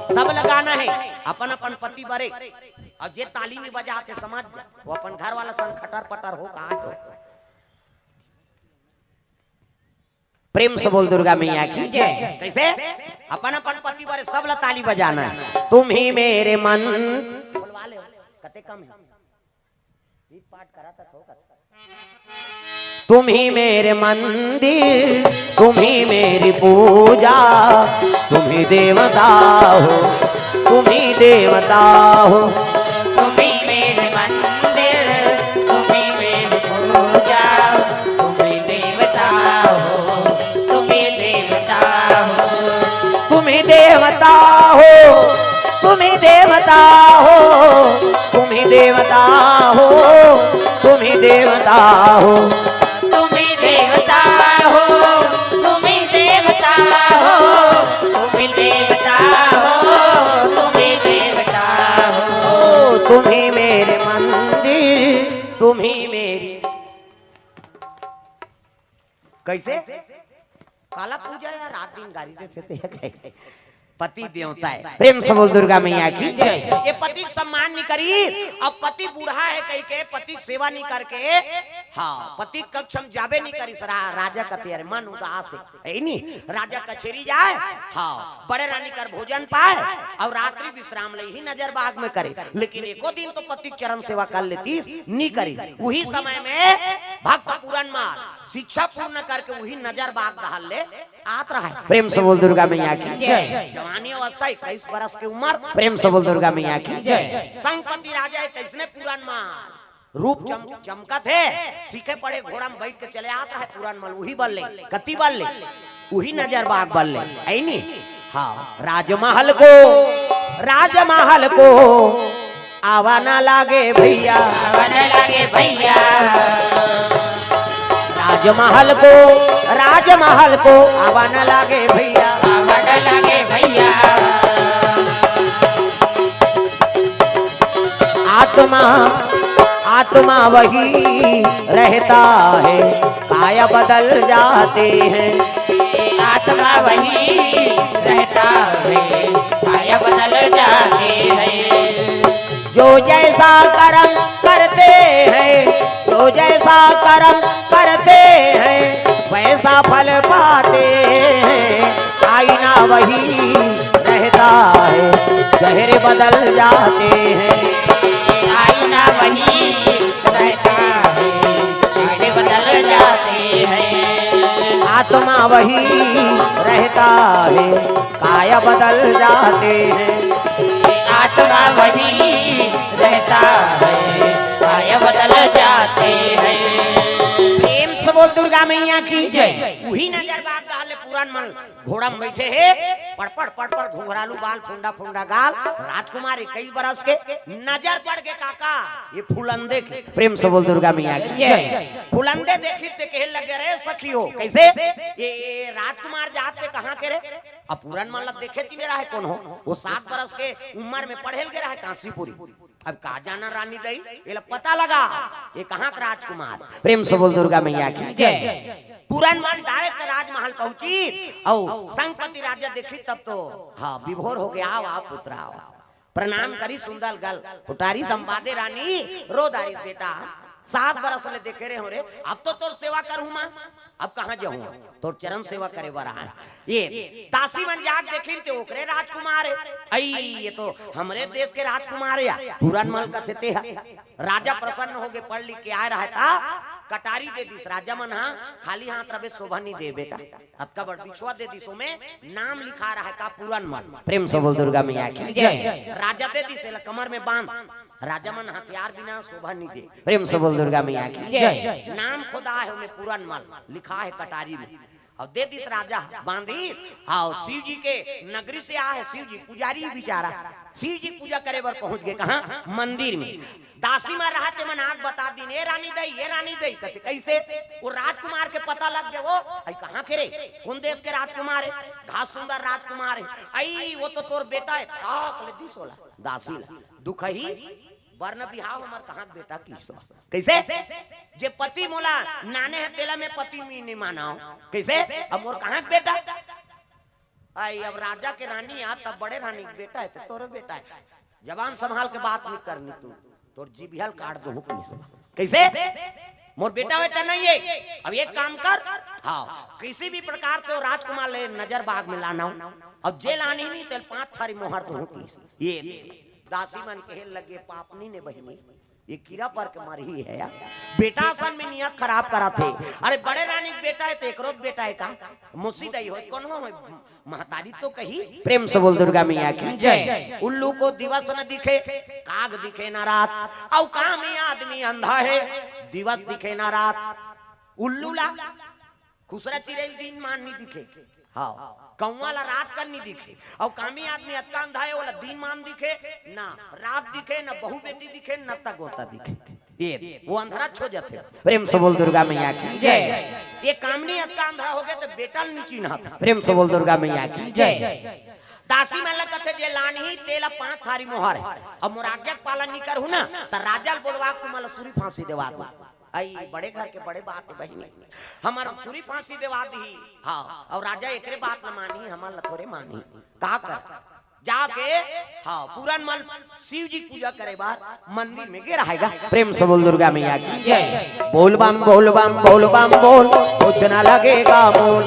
सब लगाना है अपन अपन पति बरे और जे ताली नहीं बजाते समझ वो अपन घर वाला संग खटर पटर हो कहा हो। प्रेम से बोल दुर्गा मैया की जय। कैसे अपन अपन पति बरे सब ला ताली बजाना है। तुम ही मेरे मन बोलवा ले कते कम है गीत पाठ करा था ठोका। तुम ही मेरे मंदिर तुम ही मेरी पूजा तुम ही देवता हो तुम ही देवता हो। तुम ही मेरे मंदिर तुम ही मेरी पूजा तुम ही देवता हो तुम ही देवता हो। तुम ही देवता हो तुम ही देवता हो तुम ही देवता हो तुम ही देवता हो। तुम ही देवता हो तुम ही देवता हो तुम ही देवता हो तुम ही देवता हो। तुम ही मेरे मंदिर तुम ही मेरी कैसे काला पूजा या रात दिन गाड़ी देते थे पति देवता है। प्रेम से बोल दुर्गा मैया की जय। ये पति सम्मान नहीं करी अब पति बूढ़ा है कहीं के पति सेवा नहीं करके हाँ पति कक्ष हम जाबे नहीं करी राजा कतेरे मन उदास है नहीं राजा कचेरी जाए हाँ बड़े रानी कर भोजन पाए और रात्रि विश्राम ले ही नजर बाग में करे लेकिन एको दिन तो पति चरण सेवा कर लेती नहीं करी। वही समय में भक्त पूरन मार शिक्षा पूर्ण करके वही नजर बाग दहाल ले आत रहा है। प्रेम से बोल दुर्गा मैया की जय। जवानी अवस्था 21 बरस की उम्र। प्रेम से बोल दुर्गा मैया की जय। संगपति राजा है तैसने पुरान माल रूप चमका थे सीखे पड़े घोड़ा में बैठ के चले आता है पुरान माल वही बल ले कति बल ले वही नजर बाग बल ले है नहीं हाँ। राजमहल को आवा ना लागे भैया आवा ना लागे भैया। राजमहल को आवा न लागे भैया आवा न लागे भैया। आत्मा वही रहता है काया बदल जाते हैं। आत्मा वही रहता है काया बदल जाते हैं। जो जैसा कर्म करते हैं जो जैसा कर्म करते हैं वैसा फल पाते हैं। आईना वही रहता है चेहरे बदल जाते हैं। आईना वही रहता है चेहरे बदल जाते हैं। आत्मा वही रहता है काया बदल जाते हैं। आत्मा वही जाता है, काय बदल जाते हैं। प्रेम से बोल दुर्गा मैया की जय। वही नजर बाग डाले पुरान मन घोड़ा में बैठे है, पड़पड़ पड़पड़ घुंघरालू बाल, फुंडा फुंडा गाल, राजकुमार 21 बरस के, नजर पड़ के काका ये फुलंदे के। प्रेम से बोल दुर्गा मैया की जय। फुलंदे देखी ते कहे लगे रे सखियो कैसे ये राजकुमार जात के कहां के रे? अब पुरान मन लग देखे तीने रहा है कौन हो, वो 7 बरस के उम्र में पढ़ेल के रहा है काशीपुरी। अब कहा जाना रानी दई ये पता लगा ये कहां का राजकुमार। प्रेम से बोल दुर्गा मैया की जय। पुरान मान डायरेक्ट राजमहल पहुंची और संगपति राजा देखी तब तो हाँ विभोर हो गया। आओ पुत्रा आओ, प्रणाम करी सुंदर गल उतारी संवादे रानी रोदारी बेटा 7 बरस ले देखे रहे हो रे, अब तो तोर सेवा करूं मां, अब कहां जाऊं तोर चरण सेवा करे बरा ये दासी मन जाग देखी ते ओकरे राजकुमार है। आई ये तो हमरे देश के राजकुमार है। पुरान माल का थे राजा प्रसन्न हो गए, पढ़ लिख के आए रहा था, कटारी दे दिस राजा मन हाँ खाली हाथ रवे शोभा नहीं दे बेटा, अतका बड़ बिछुआ दे दिसो में नाम लिखा रहा है का पुरान मन। प्रेम से बोल दुर्गा मैया की जय। राजा दे दिस कमर में बांध, राजा मन हथियार बिना शोभा नहीं दे। प्रेम से बोल दुर्गा मैया की जय। नाम खुदा है उन्हें पुरान माल लिखा है कटारी में और दे दिस राजा बांधी। हाँ शिव जी के नगरी से आ है, शिव जी पुजारी बिचारा शिव जी पूजा करे बर पहुंच गए कहा मंदिर में। दासी में रहा ते मन आग बता दी ये रानी दई ये रानी दई कहते कैसे वो राजकुमार के पता लग गया। वो आई कहां के रे कौन देश के राजकुमार है? घास सुंदर राजकुमार है। आई वो तो तोर बेटा है। ले दी सोला दासी दुख ही वर्ण बिहाव हमर कहां बेटा की कैसे जे पति मोला नाने है तेला में पति में नहीं मानाओ कैसे अब मोर कहां बेटा। आई अब राजा के रानी आ तब बड़े रानी बेटा है तोरे बेटा है, जवान संभाल के बात नहीं करनी तू तोर जीभियल काट दो कैसे मोर बेटा बेटा नहीं है। अब एक काम कर हाँ किसी भी प्रकार से राजकुमार ले नजर बाग में लाना अब जेल आनी नहीं तेल 5 थारी मोहर तो होती ये दासी मन कहे लगे पापनी ने बहनी ये कीड़ा पर के मरी है यार बेटा सन में नियत खराब करा थे। अरे बड़े रानी बेटा है तो एक रोज बेटा है का मुसीदई हो कौन हो महतारी तो कही। प्रेम से बोल दुर्गा मैया की जय। उल्लू को दिवस न दिखे काग दिखे ना रात औ काम में आदमी अंधा है दिवस दिखे ना रात। उल्लू ला खुसरा चिड़ैल दिन मान नहीं दिखे हाँ कौवा ला रात कर नहीं दिखे और कामी आदमी अतका अंधा है वाला दिन मान दिखे ना रात दिखे ना बहू बेटी दिखे न तक गोता दिखे ये वो अंधरा छो जाते। प्रेम से बोल दुर्गा मैया की जय। ये कामनी अतका अंधा हो गया तो बेटा नीची ना था। प्रेम से बोल दुर्गा मैया की जय। दासी में लगते जे लानी तेला 5 थारी मोहर है अब मोर आज्ञा पालन नहीं करू ना तो राजा बोलवा तू मला सूरी फांसी देवा दो। आई बड़े घर के बड़े बात है बहनी हमार सूरी फांसी देवा दी हाँ और राजा एकरे बात न मानी हमार लथोरे मानी का कर जाके हाँ पुरान मन शिव जी पूजा करे बार मंदिर में गे रहेगा। प्रेम से बोल दुर्गा मैया की जय। बोल बम बोल बम बोल बम बोल कुछ न लगेगा बोल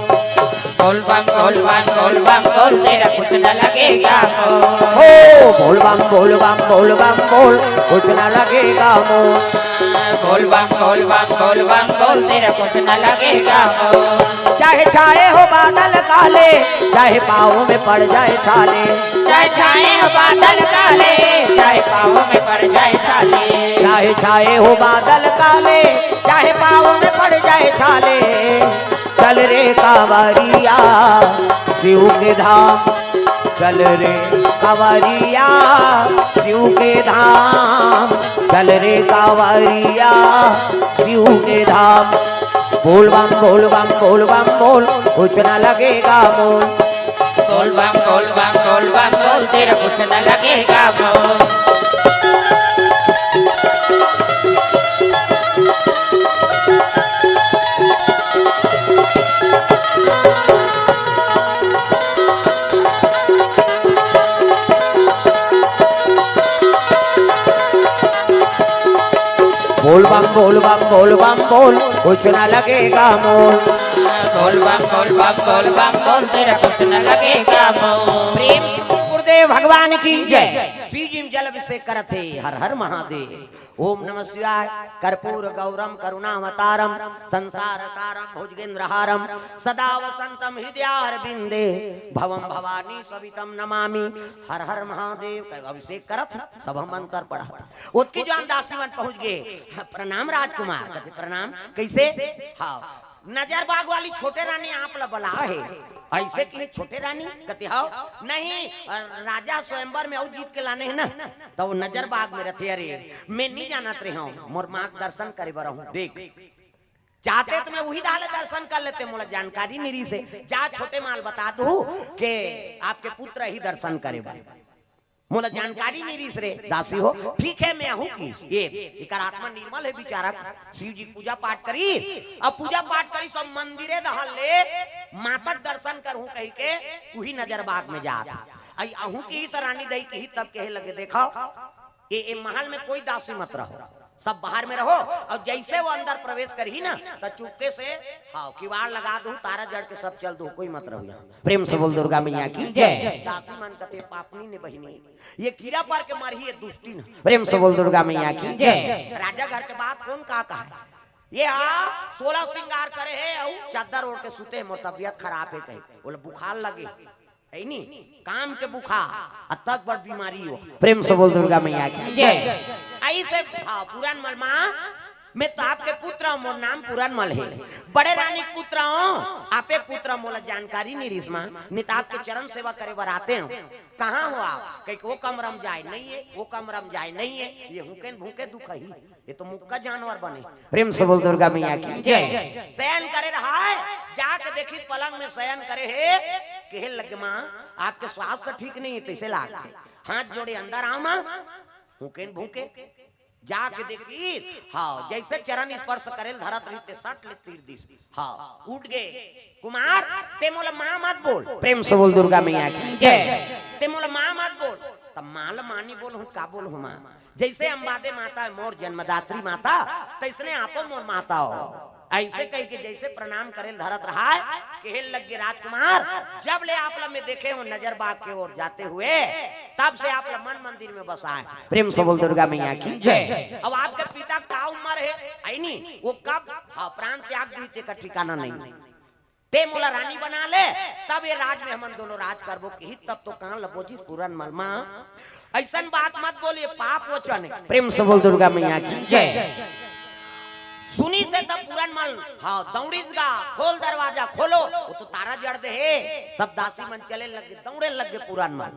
बोल बम बोल बम बोल बम बोल तेरा कुछ न लगेगा मोल। हो बोल बम बोल बम बोल बम बोल कुछ न लगेगा मोल। बोल बम बोल बम बोल बम बोल तेरा कुछ न लगेगा मोल। चाहे छाए हो बादल काले चाहे पाँव में पड़ जाए छाले चाहे छाए हो बादल काले चाहे पाँव में पड़ जाए छाले चाहे छाए हो बादल काले चाहे पाँव में पड़ जाए छाले। चल रे कांवरिया शिव के धाम चल रे कांवरिया शिव के धाम चल रे कांवरिया शिव के धाम। बोल बम बोल बम बोल बम बोल कुछ न लगेगा मोल। बोल बम बोल बम बोल बम बोल तेरा कुछ न लगेगा मोल। बोल बम बोल बम बोल बम बोल कुछ न लगेगा मोल। बोल बम बोल बम बोल बम बोल तेरा कुछ न लगेगा मोल। प्रेम गुरुदेव भगवान की जय। शिव जी जल अभिषेक करते हर हर महादेव। ओम नमः शिवाय। कर्पूर गौरम करुणावतारम संसार सारम भुजगेंद्रहारम सदा वसंतम हृदयारविंदे भवम भवानी सवितम नमामि। हर हर महादेव का अभिषेक करत सब हम अंतर पढ़ा। उसकी जान दासी मन पहुंच गए। प्रणाम राजकुमार। कहते प्रणाम कैसे? हाँ नजर बाग वाली छोटे रानी आप ला बला है ऐसे कि छोटे रानी कहते हो नहीं राजा स्वयंवर में और जीत के लाने हैं ना तो वो नजर बाग में रहते। अरे मैं नहीं जानत रही हूँ मोर माँ दर्शन करे बर हूँ देख चाहते तो मैं वही डाले दर्शन कर लेते मोला जानकारी निरी से जा छोटे माल बता दू के आपके पुत्र ही दर्शन करे बर मोला जानकारी नहीं रे दासी हो। ठीक है मैं हूँ किस ये आत्मा निर्मल है बेचारा। शिव जी पूजा पाठ करी अब पूजा पाठ करी सब मंदिरे दहल ले मातक दर्शन कर हूँ कही के वही नजर बाग में जा आई अहू की ही सरानी दई के ही तब कहे लगे देखो ये महल में कोई दासी मत रहो सब बाहर में रहो और जैसे वो अंदर प्रवेश करी ना तो चुपके से हाँ किवाड़ लगा दो तारा जड़ के सब चल दो कोई मत रहो यहाँ। प्रेम से बोल दुर्गा मैया की जय। दासी मन कते पापनी ने बहिनी ये कीड़ा पर के मारी है दुष्टी न। प्रेम से बोल दुर्गा मैया की जय। राजा घर के बाद कौन कहा ये 16 श्रृंगार करे है और चादर ओढ़ के सुते मोर तबियत खराब है कहीं बोले बुखार लगे नहीं काम के बुखार तक बड़ बीमारी हो। प्रेम से बोल दुर्गा मैया की जय। ऐसे पुरान मल माँ मैं तो आपके पुत्र हूँ मोर नाम पुरान मल है बड़े रानी पुत्र हूँ आपे पुत्र मोला जानकारी नहीं रिश्मा निताब के चरण सेवा करे बर आते हो कहाँ हो आप कहीं वो कमरम जाए नहीं है वो कमरम जाए नहीं है ये हुके भूखे दुख ही ये तो मुक्का जानवर बने। प्रेम से बोल दुर्गा मैया की जय। शयन करे रहा है जाके देखी पलंग में शयन करे है कहे लगे माँ आपके स्वास्थ्य ठीक नहीं है तैसे लागते हाथ जोड़े अंदर आओ माँ भूखे भूखे जाके देखी हाँ जैसे चरण स्पर्श करेल धरत रही सट ले तीर दिस हाँ उठ गए कुमार ते मोला माँ मत बोल। प्रेम से बोल दुर्गा मैया की जय। ते मोला माँ मत बोल तब माल मानी बोल हूँ का बोल हूँ माँ जैसे अम्बादे माता मोर जन्मदात्री माता तैसने आपो मोर माता हो ऐसे कह के जैसे प्रणाम करेल धरत रहा है कहे लग गए राजकुमार जब ले आप में देखे हो नजर बाग के ओर जाते हुए तब से आप मन मंदिर में बसाए। प्रेम से बोल दुर्गा मैया की जय। अब आपके पिता का उम्र है नहीं वो कब हाँ प्राण त्याग दी का ठिकाना नहीं ते मोला रानी बना ले तब ये राज में हम दोनों राज करबो की तब तो कहाँ लबोजिस पुरान मलमा ऐसा बात मत बोलिए पाप वचन। प्रेम से बोल दुर्गा मैया की जय। सुनी से तब पुरान मल हाँ दौड़ीस गा खोल दरवाजा खोलो वो तो तारा जड़ दे है सब दासी मन चले लगे दौड़े लगे पुरान मल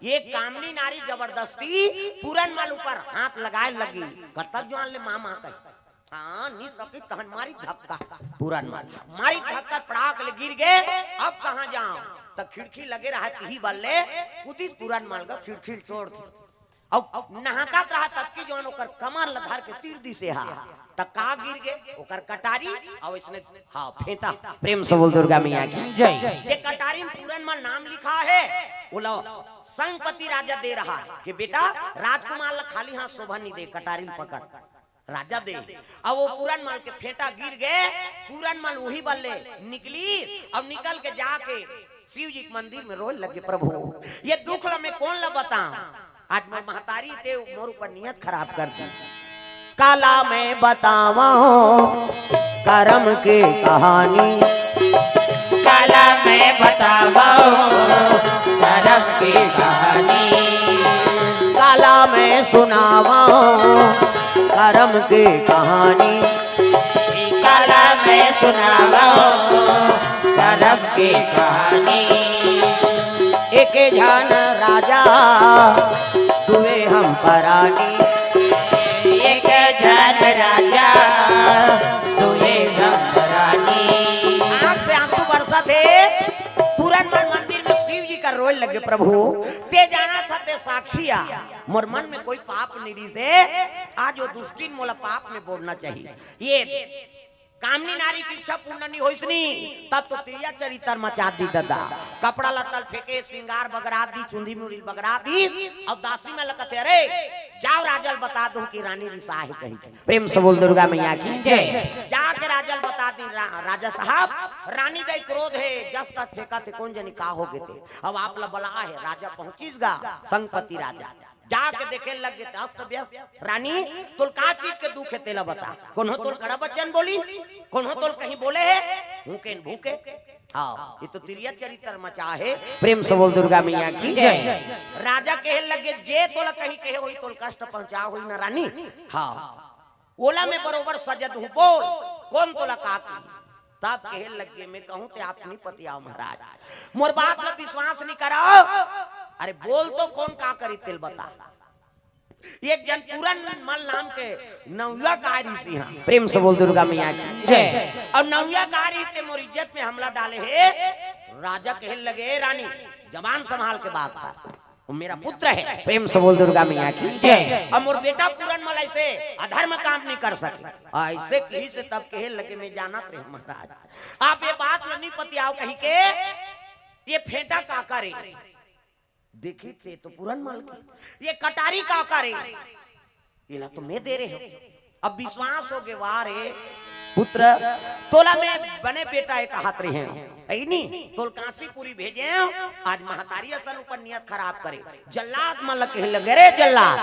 ये कामनी नारी जबरदस्ती पुरान मल ऊपर हाथ लगाए लगी कतक जो ले मामा कही हाँ नी सकी तहन मारी धक्का पुरान मल मारी धक्का पड़ाक ले गिर गए अब कहाँ जाओ तब खिड़की लगे रहा ही बल्ले कुदिस पुरान मल का खिड़की तोड़ दी अब नहाकत रहा तब की जोन ओकर कमर लधार के तीर दी से हा तक का गिर गए ओकर कटारी और इसने हाँ फेंटा। प्रेम से बोल दुर्गा मैया की जय। जे कटारी में पूरन मल नाम लिखा है बोलो संगपति राजा दे रहा है कि बेटा राजकुमार ला खाली हाथ शोभा नहीं दे कटारी में पकड़ राजा दे। अब वो पूरन मल के फेंटा गिर गए पूरन मल वही बल्ले निकली अब निकल के जाके शिव जी के मंदिर में रोज लगे प्रभु ये दुख ला मैं कौन ला बताऊं आज मैं महतारी थे मोर ऊपर नियत खराब कर दी काला मैं बतावा करम के कहानी काला मैं बतावा करम की कहानी काला मैं सुनावा करम के कहानी काला मैं सुनावा करम की कहानी एक जान राजा दुए हम परानी एक जान राजा दुए हम परानी। आँख से आंसू बरसा थे पूरन मंदिर में शिव जी का रोल लगे प्रभु ते जाना था ते साक्षिया मोर मन में कोई पाप नहीं से आज वो दुष्टिन मोला पाप में बोलना चाहिए ये कामनी नारी की इच्छा पूर्ण नहीं होइसनी तब तो तेरिया चरित्र मचा दी दादा कपड़ा लतल फेंके श्रृंगार बगरा दी चुंदी मुड़ी बगरा दी अब दासी में लगते अरे जाओ राजल बता दो कि रानी रिसा है कहीं की। प्रेम से बोल दुर्गा मैया की जय। जाके राजल बता दी राजा साहब रानी का क्रोध है जस तक फेंका थे कौन जनी का हो गए थे। अब आप ला बला है राजा पहुंचीगा संगपति राजा जाके देखे लग गए अस्त व्यस्त। रानी तुल का चीज के दुख है तेला बता। कौन हो तुल कड़ा बच्चन बोली कौन हो तुल कहीं बोले है भूखे भूखे। हाँ ये तो तिरिया चरित्र मचा है। प्रेम से बोल दुर्गा मैया की जय। राजा कहे लगे जे तोला कहीं कहे हुई तोल कष्ट पहुंचा हुई ना रानी। हाँ ओला में बरोबर सजद हूँ बोल कौन तोला का तब कहे लगे मैं कहूँ ते अपनी पति आओ महाराज मोर बात में विश्वास नहीं कराओ। अरे बोल तो कौन का करी तेल बता। एक जन पूरन मल नाम के नौया कारी सिंह प्रेम से बोल दुर्गा मैया की जय। अब नौया कारी ते मोर इज्जत पे हमला डाले है। राजा कहे लगे रानी जबान संभाल के बात कर वो मेरा पुत्र है। प्रेम से बोल दुर्गा मैया की जय। अब मोर बेटा पूरन मल ऐसे अधर्म काम नहीं कर सके ऐसे कही से तब कहे लगे मैं जानत रहे महाराज आप ये बात नहीं पति आओ कही के ये फेंटा का करे देखी थे तो पूरन मल के ये कटारी का करे इला तो मैं दे रहे हो। अब विश्वास हो गए वारे पुत्र तोला में बने बेटा एक हाथ रहे हैं नहीं तोल कांसीपुरी भेजे आज महतारी असन ऊपर नियत खराब करे जल्लाद मल के लगे रे जल्लाद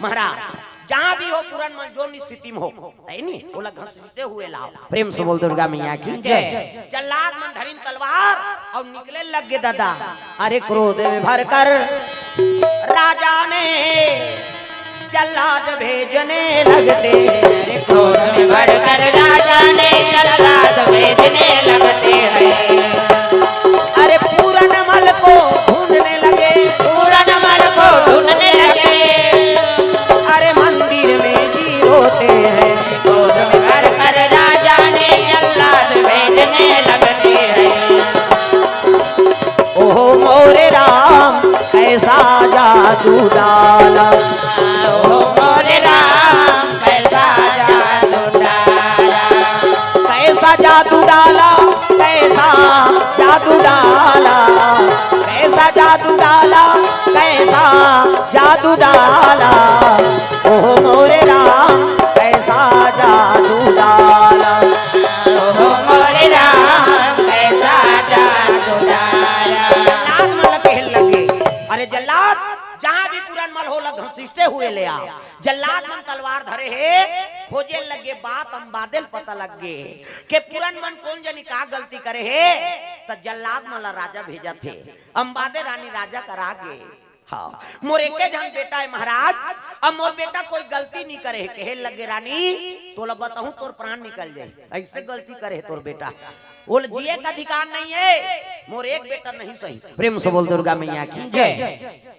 महाराज जहां भी हो पूरन मन जो स्थिति में हो नहीं बोला घसीटते हुए लाओ। प्रेम से बोल दुर्गा मैया की जय। जल्लाद मन धरिन तलवार और निकले लग गए दादा। अरे क्रोध में भर कर राजा ने जल्लाद भेजने लगते। क्रोध में भर कर राजा ने जल्लाद भेजने लगते हैं। अरे पूरन मल को ढूंढने लगे पूरन मल को ढूंढने लगे। अरे मंदिर में जी होते हैं। क्रोध में भर कर राजा ने जल्लाद भेजने लगते हैं। ओहो मोरे राम कैसा जादू डाला ओहो मोरे राम कैसा जादू डाला। कैसा जादू डाला कैसा जादू डाला कैसा जादू डाला कैसा जादू डाला। ओहो मोरे राम कैसा जादू डाला। ओहो मोरे राम कैसा जादू डाला। जल्लाद मल कहने लगे अरे जल्लाद जहां भी पूरन मल हो लग घसीटते हुए ले आओ। जल्लाद मन तलवार धरे है खोजे लगे बात अंबादेल पता लग गे के पूरन मन कौन जनी का गलती करे है तो जल्लाद मल राजा भेजा थे अंबादे रानी राजा करा गे। हाँ मोर एक जन बेटा है महाराज अब मोर बेटा कोई गलती नहीं करे कहे लगे रानी तोला बताऊं तोर प्राण निकल जाए ऐसे गलती करे तोर बेटा बोल जिए का अधिकार नहीं है मोर एक बेटा नहीं सही। प्रेम से बोल दुर्गा मैया की जय।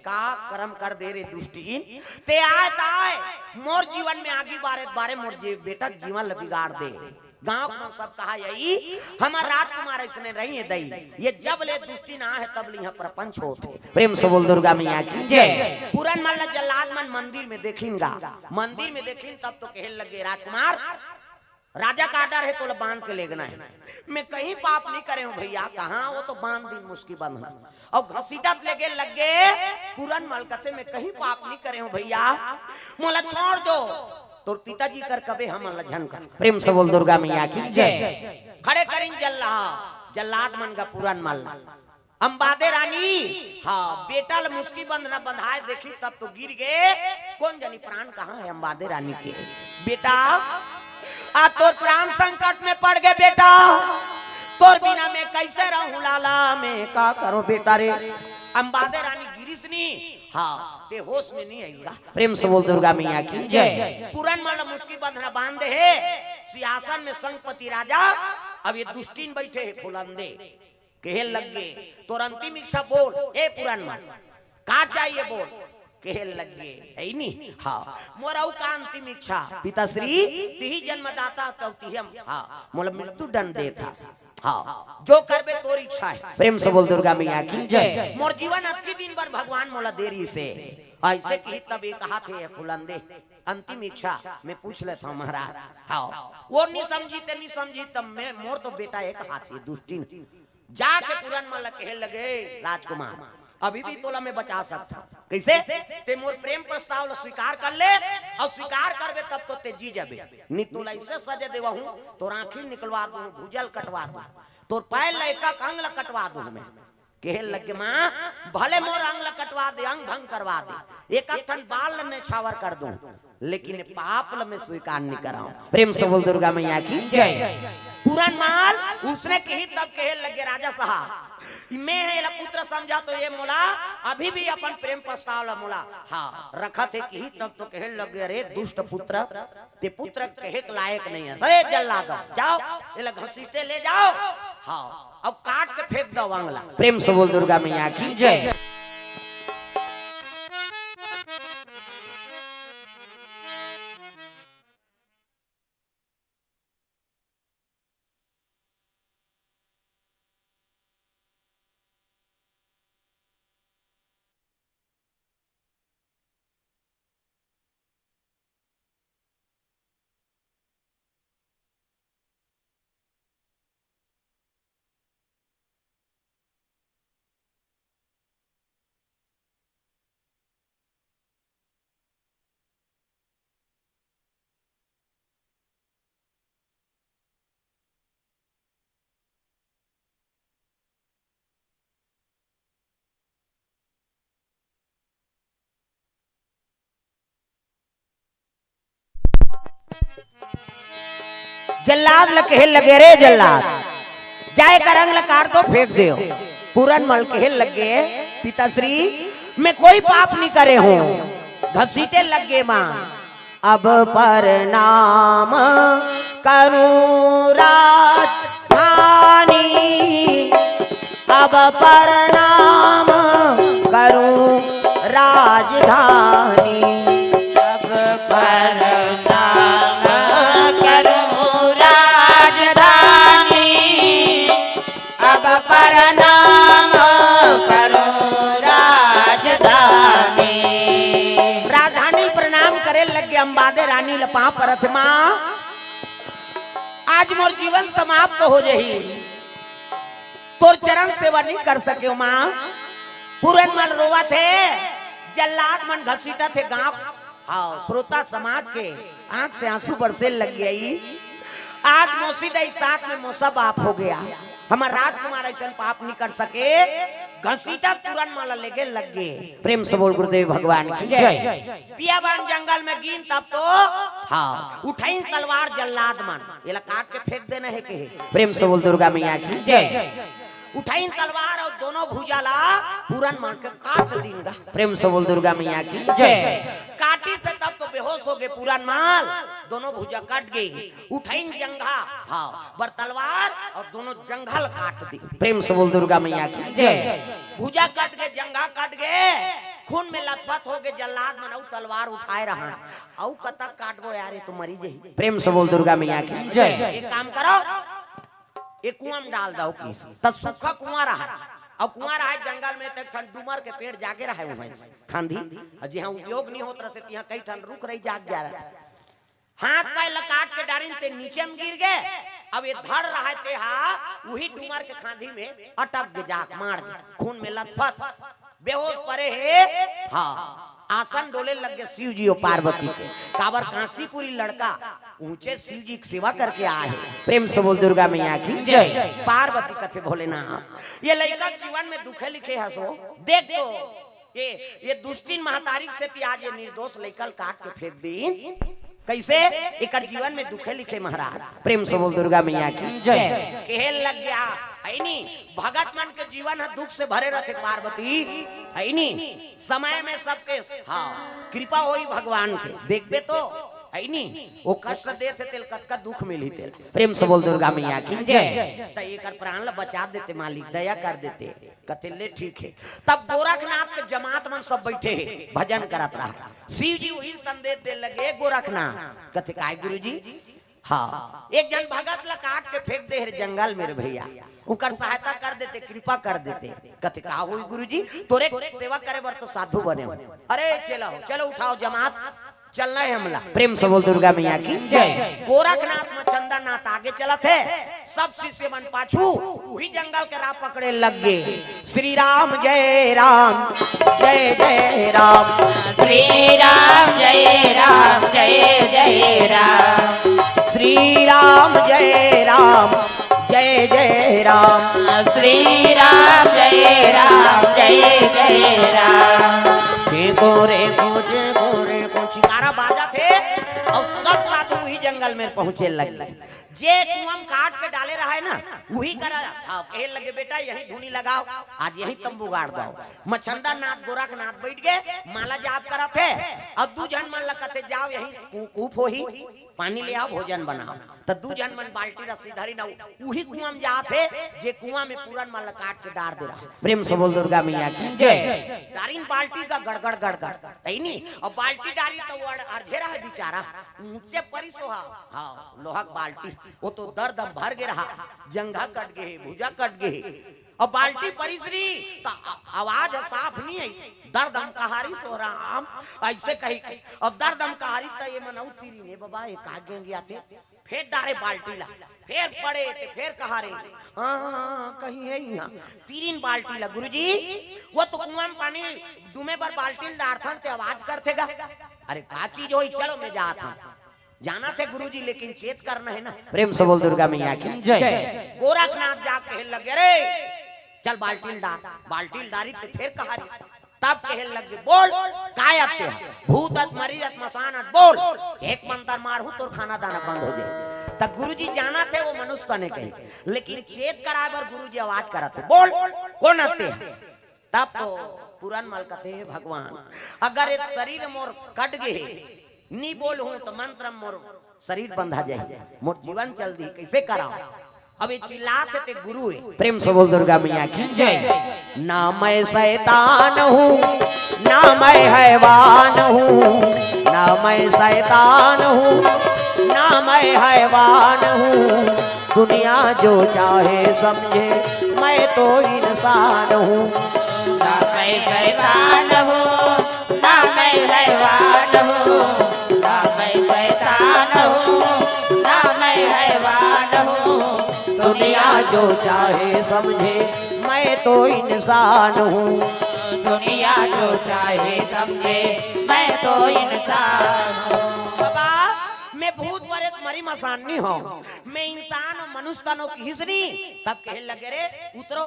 का कर्म कर दे रे दुष्टीन ते आए ताए मोर जीवन में आगे बारे बारे मोर बेटा जीवन बिगाड़ दे। गांव में सब कहा यही हमार राजकुमार इसने रही है दई ये जब ले दुष्टी ना है तब ले यहाँ प्रपंच होते। प्रेम से बोल दुर्गा मैया की जय। पूरन मल जल्लाद मन मंदिर में देखिनगा मंदिर में देखिन तब तो कहे लगे राजकुमार राजा का डर है तो बांध के लेगना है मैं कहीं पाप नहीं करे हूँ भैया कहाँ वो तो बांध दी मुश्किल बंद और घसीटत लेके लग गए पूरन मल कहते मैं कहीं पाप नहीं करे हूँ भैया मोला छोड़ दो तो पिताजी कर कबे हम झन कर। प्रेम से बोल दुर्गा मैया की जय। खड़े करिन जल्लाद मन का पूरन मल अंबादे रानी हाँ बेटा मुश्किल बंद न बंधाए देखी तब तो गिर गए कौन जानी प्राण कहाँ है अंबादे रानी के। बेटा आ तोर प्राण संकट में पड़ गए बेटा तोर बिना मैं कैसे रहूं लाला मैं का करो बेटा रे। अंबादे रानी गिरिशनी हाँ ते होश में नहीं आएगा। प्रेम से बोल दुर्गा मैया की जय। पूरन मल मुश्किल बंधना बांधे है सिंहासन में संगपति राजा अब ये दुष्टीन बैठे है फुलंदे कहे लग गए तोर अंतिम इच्छा बोल ए पूरन मल का चाहिए बोल कहे लग गए है नहीं। हाँ मोरा का अंतिम इच्छा पिताश्री तिही जन्मदाता तब तिहम हाँ मोला मृत्यु दंड दे था। हाँ जो करबे तोर इच्छा है। प्रेम से बोल दुर्गा मैया की जय। मोर जीवन अब की दिन भर भगवान मोला देरी से ऐसे की तब एक हाथ है फुलंदे अंतिम इच्छा मैं पूछ लेता हूँ महाराज। हाँ वो नहीं समझी ते नहीं समझी तब मैं मोर तो बेटा एक हाथ है दुष्टी जाके पूरन मल कहे लगे राजकुमार अभी भी तोला में बचा सकता। कैसे ते मोर प्रेम प्रस्ताव ला स्वीकार कर ले और स्वीकार करबे तब तो ते जी जाबे। नी तोला ऐसे सजे देवा हूं तोर आंखी निकलवा दूं, भुजल कटवा दूं, तोर पैर ला एक अंग ला कटवा दूं मैं। कहे लगे मां भले मोर अंग ला कटवा दे, अंग भंग करवा दे, एक ठन बाल ला छावर कर दूं, लेकिन पाप ला मैं स्वीकार नहीं कराऊं। प्रेम से बोल दुर्गा मैया की जय। पुरान माल उसने कही तब कहे लगे राजा साहब मैं है पुत्र समझा तो ये मोला अभी भी अपन प्रेम प्रस्ताव ला मोला हाँ रखा थे कि तब तो कहे लगे अरे दुष्ट पुत्र ते पुत्र कहे के लायक नहीं है। अरे जल्ला दो जाओ ये घसीटे ले जाओ, हाँ अब काट के फेंक दो वांगला। प्रेम से बोल दुर्गा मैया की जय। जल्लाद लके लगे रे जल्लाद जाए का रंग लकार तो फेंक दे। पूरन मल के लगे पिताश्री मैं कोई पाप नहीं करे हूँ। घसीटे लगे मां अब प्रणाम करूं राजधानी, अब प्रणाम करूं राजधानी, अब प्रणाम करूं राजधानी, अब प्रणाम करूं राजधानी। राजधानी प्रणाम करे लगे अंबादे रानी लपा परथ मां आज मोर जीवन समाप्त हो जही, तोर चरण सेवा नहीं कर सके मां। पूरन मन रोवा थे, जल्लाद मन घसीटा थे गांव, हाँ श्रोता समाज के आंख से आंसू बरसे लग गई। आज मौसीदा एक साथ में मौसा बाप हो गया, हमारा राजकुमार ऐसा पाप नहीं कर सके। घसीटा तुरंत माला लेके लग गए। प्रेम से बोल गुरुदेव भगवान की जय। पियाबान जंगल में गिन तब तो हाँ उठाइन तलवार जल्लाद मन ये काट के फेंक देना है के। प्रेम से बोल दुर्गा मैया की जय। उठाइन तलवार और दोनों भुजा ला पूरन मान के काट देंगा। प्रेम से बोल दुर्गा मैया की जय। काटी से तब तो बेहोश हो गए पूरन माल, दोनों भुजा कट गई। उठाइन जंघा हाँ बर तलवार और दोनों जंघल काट दी। प्रेम से बोल दुर्गा मैया की जय। भुजा कट गए, जंघा कट गए, खून में लथपथ हो गए। जल्लाद मन औ तलवार उठाए रहा है औ कता काटबो यार ये तो मरी जही। प्रेम से बोल दुर्गा मैया की जय। एक काम करो एक कुआं में डाल दो किस तब सूखा कुआं रहा और कुआं रहा जंगल में तक ठंड डूमर के पेड़ जागे रहा है वहीं खांधी जहाँ उपयोग नहीं होता रहते यहाँ कई ठंड रुक रही जाग जा रहा है। हाथ पैर लकाट के डारिन ते नीचे में गिर गए। अब ये धड़ रहा है ते वही डूमर के खांधी में अटक के जाक मार दे, खून में लथपथ बेहोश पड़े है। हाँ आसन डोले लग गए शिव जी और पार्वती के। काबर काशीपुरी लड़का ऊंचे शिव जी की सेवा करके आए। प्रेम से बोल दुर्गा मैया की जय। पार्वती कथे भोलेनाथ ये लड़का जीवन में दुखे लिखे हसो देख तो ये दुष्टिन महतारिक से आज ये निर्दोष लड़का काट के फेंक दी कैसे एक जीवन में दुखे लिखे महाराज। प्रेम से बोल दुर्गा मैया की जय। कहे लग गया है नी भगत मन के जीवन है दुख से भरे रहते पार्वती है नी समय में सबके हाँ कृपा होई भगवान के देखबे तो है नी वो कष्ट देते तेल कतका दुख मिली तेल। प्रेम से बोल दुर्गा मैया की जय। तो एक प्राण ला बचा देते मालिक दया कर देते कते ले ठीक है। तब गोरखनाथ के जमात मन सब बैठे है भजन करत रहा। शिव जी वही संदेश दे लगे गोरखनाथ कथे काय गुरु जी हाँ एक जन भगत ला काट के फेंक दे रे जंगल में भैया उनकर सहायता कर देते कृपा कर देते। कथे का हुई गुरु जी तोरे सेवा करे बर तो साधु बने। अरे चलो चलो उठाओ जमात चलना है हमला। प्रेम से बोल दुर्गा मैया की जय। गोरखनाथ में चंदन नाथ आगे चला थे, सब शिष्य मन पाछू वही जंगल के राह पकड़े लग गए। श्री राम जय राम जय जय राम, श्री राम जय राम जय जय राम, श्री राम जय राम जय जय राम, श्री राम जय राम जय जय राम। गोरे को चिकारा बाजा थे और सब साधु वही जंगल में पहुंचे लगे। जे कुआं काट के डाले रहा है ना वही करा कहे लगे बेटा यही धुनी लगाओ, आज यही तंबू गाड़ दो। मछंदा नाथ गोरखनाथ बैठ गए माला जाप करा थे और दू जन मन लगते जाओ यही कूप हो ही पानी ले आओ भोजन बनाओ। तो दू जन मन बाल्टी रस्सी धरी ना वही कुआं में जाते जे कुआं में पूरन माला काट के डाल दे रहा। प्रेम से बोल दुर्गा मैया की जय। दारिन बाल्टी का गड़गड़ गड़गड़ नहीं और बाल्टी डारी तो अर्धे रहा बेचारा ऊंचे परी सोहा। हाँ लोहा बाल्टी वो तो दर्द भर गे रहा, जंघा कट गए भुजा कट गए और बाल्टी परिसरी तो आवाज साफ नहीं है। दर्द हम कहारी सो राम ऐसे कही और दर्द हम कहारी तो ये मनाऊ तीरी ने बाबा ये कागे गया थे फिर डारे बाल्टी ला फिर पड़े थे फिर कहारे कहीं है यहाँ तीन बाल्टी ला। गुरुजी वो तो कुआं में पानी दुमे पर बाल्टी डारथन ते आवाज करतेगा। अरे का चीज हो चलो मैं जाता जाना थे गुरुजी लेकिन चेत करना है ना। प्रेम से बोल दुर्गा मैया की जय। गोरखनाथ जाके लगे रे चल बाल्टी डार, बाल्टी डारी तो फिर कहारी तब कहे लगे बोल काय आते भूत मरीज मसान बोल एक मंत्र मारू तो खाना दाना बंद हो जाए। तब गुरुजी जाना थे वो मनुष्य का नहीं कहे लेकिन चेत कराए गुरुजी आवाज कराते बोल कौन आते हैं। तब तो पुरान मल कहते भगवान अगर एक शरीर मोर कट गए नी बोल हूं तो मंत्र मोर शरीर बंधा जाए मोर जीवन चल दी कैसे कराओ। अब ये चिल्लाते थे गुरु है। प्रेम से बोल दुर्गा मैया की जय। ना मैं शैतान हूँ ना मैं हैवान हूँ, ना मैं शैतान हूँ ना मैं हैवान हूँ, दुनिया जो चाहे समझे मैं तो इंसान हूँ। ना मैं शैतान हूँ ना मैं हैवान हूँ, ना मैं शैतान हूँ ना मैं हैवान हूँ, दुनिया जो चाहे समझे मैं तो इंसान हूँ। दुनिया जो चाहे समझे मैं तो इंसान हूँ। बाबा मैं भूत प्रेत मरी मसानी हूँ मैं इंसान और मनुष्य तनों की हिस्री। तब कहने लगे रे उतरो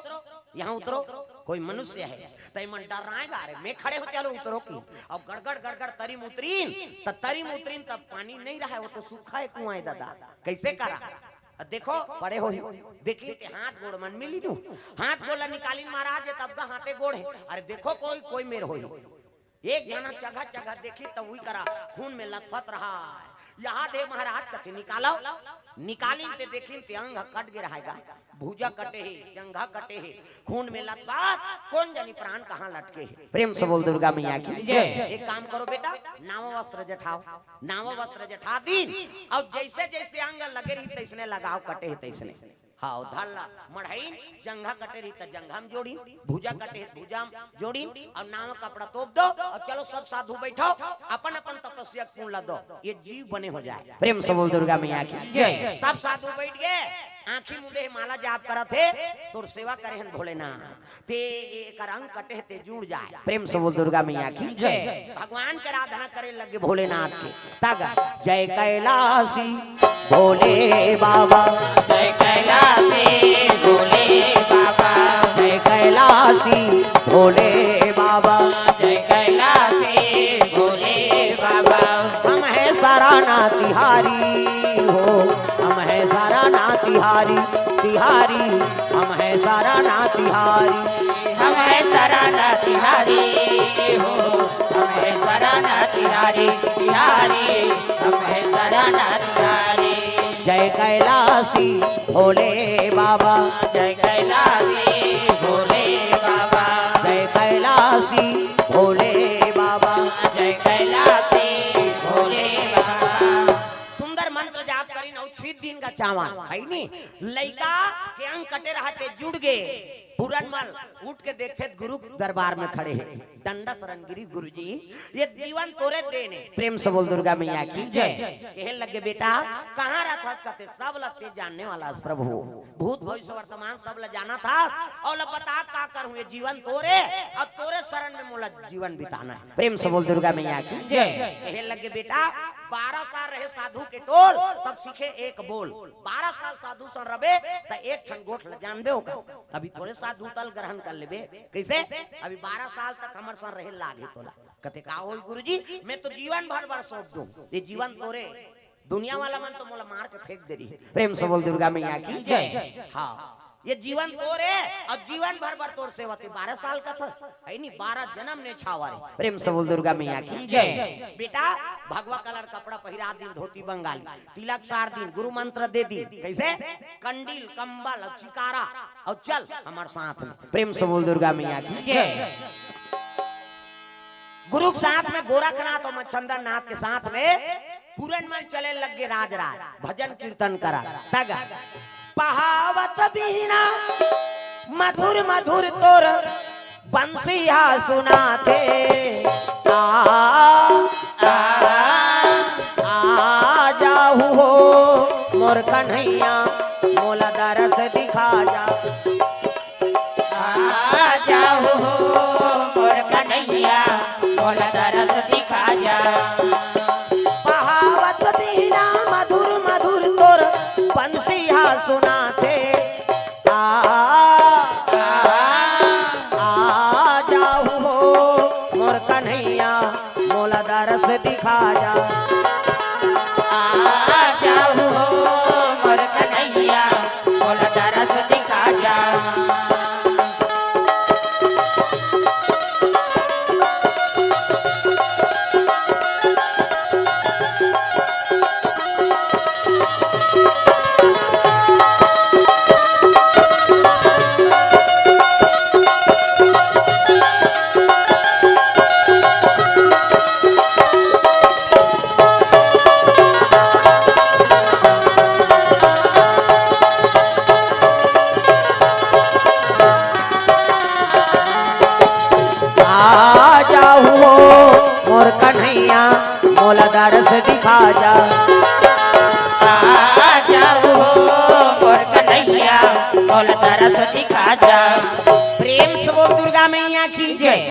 यहाँ उतरो कोई मनुष्य है तय मन डर रहा है मैं खड़े हो चलो उतरो की। अब गड़गड़ गड़गड़ तरी मुतरीन तब पानी नहीं रहा है वो तो सूखा है कुआं दादा कैसे करा। देखो बड़े हो देखिए हाथ गोड़ मन मिली नू हाथ गोला निकाली महाराज तब का हाथे गोड़ है। अरे देखो कोई मेरे हो एक जना जगह जगह देखी तब वही करा खून में लथपथ रहा है। यहाँ दे महाराज कथे निकालो निकाली ते देखी ते अंग कट गिर रहेगा भुजा कटे है जंघा कटे है खून में लथपथ कौन जानी प्राण कहाँ लटके है। प्रेम से बोल दुर्गा मैया की एक काम करो बेटा नाव वस्त्र जठाओ नाव वस्त्र जठा दी और जैसे जैसे अंग लगे रही तैसने लगाओ कटे है तैसने। हाँ धरला मढ़ाई जंघा कटे रही तो जंघा में जोड़ी भुजा कटे भुजा में जोड़ी और नाव कपड़ा तोप दो और चलो सब साधु बैठो अपन अपन तपस्या पूर्ण दो ये जीव बने हो जाए। प्रेम से बोल दुर्गा मैया की सब साधु बैठ गए आंखी मुदे माला जाप करा थे तोर सेवा करे हन भोलेनाथ ते एकर अंग कटे ते जुड़ जाए। प्रेम से बोल दुर्गा मैया की जय। भगवान के आराधना करे लगे भोलेनाथ के तागा जय कैलाशी भोले बाबा जय कैलाशी भोले बाबा, जय कैलाशी भोले बाबा, जय कैलाशी भोले बाबा। हम है साराना तिहारी हो हम है साराना तिहारी तिहारी हम है साराना तिहारी, हम है सराना तिहारी हो हम है सराना तिहारी तिहारी हम है सराना तिहारी। जय कैलाशी भोले बाबा, जय कैलाशी भोले बाबा, जय कैलाशी भोले बाबा, जय कैलाशी भोले बाबा। सुंदर मंत्र जाप करी 9 दिन का चावन है नी लइका के अंग कटे रहते जुड़ गए पूरनमल उठ के देखते गुरु दरबार में खड़े हैं दंडा शरणगिरी गुरुजी ये जीवन तोरे देने प्रेम से बोल दुर्गा मैया की जय कहे लगे बेटा कहाँ रहता कहते सब लगते जानने वाला प्रभु भूत भविष्य वर्तमान सब ल जाना था और ल बता का करूं ये जीवन तोरे अब तोरे शरण में मोला जीवन बिताना है प्रेम से बोल दुर्गा मैया की जय कहे लगे बेटा 12 साल रहे साधु के टोल तब सीखे एक बोल 12 साल साधु सन रबे तो एक ठन गोठ ल जानबे होगा अभी थोड़े साधु तल ग्रहण कर लेबे कैसे अभी 12 साल तक हमर सन रहे लागे तोला कहते का होई गुरुजी मैं तो जीवन भर सौंप दूं ये जीवन तोरे दुनिया वाला मन तो मोला मार के फेंक दे रही प्रेम से बोल दुर्गा मैया की जय हाँ ये जीवन तोरे अब जीवन भर तोर सेवती 12 साल का था है नी 12 जन्म ने छावारे प्रेम से बोल दुर्गा मैया की जय बेटा भगवा कलर कपड़ा पहिरा दिन धोती बंगाली तिलक 4 दिन गुरु मंत्र दे दी कैसे कंडील कंबल और चिकारा और चल हमारे साथ में प्रेम से बोल दुर्गा मैया की जय गुरु के साथ में गोरखनाथ और मच्छंदर नाथ के साथ में पूरनमल चले लग गए राज भजन कीर्तन करा तगा पहावत बीना मधुर मधुर तोर बंसिया सुनाते आ जाहू हो मोर कन्हैया मोला दरस दिखा जा आ जाओ हो मोर कन्हैया मोला दरस दिखा जा पहावत बीना मधुर मधुर तोर बंसिया सुनाते जाऊ हो मोर कन्हैया मोला दरस दिखा जा आ जाओ हो मोर कन्हैया मोला दरस दिखा जा मोर कन्हैया मोला दरस दिखा जा आ जाओ हो मोर कन्हैया मोला दरस दिखा जा प्रेम से बोल दुर्गा मैया की जय।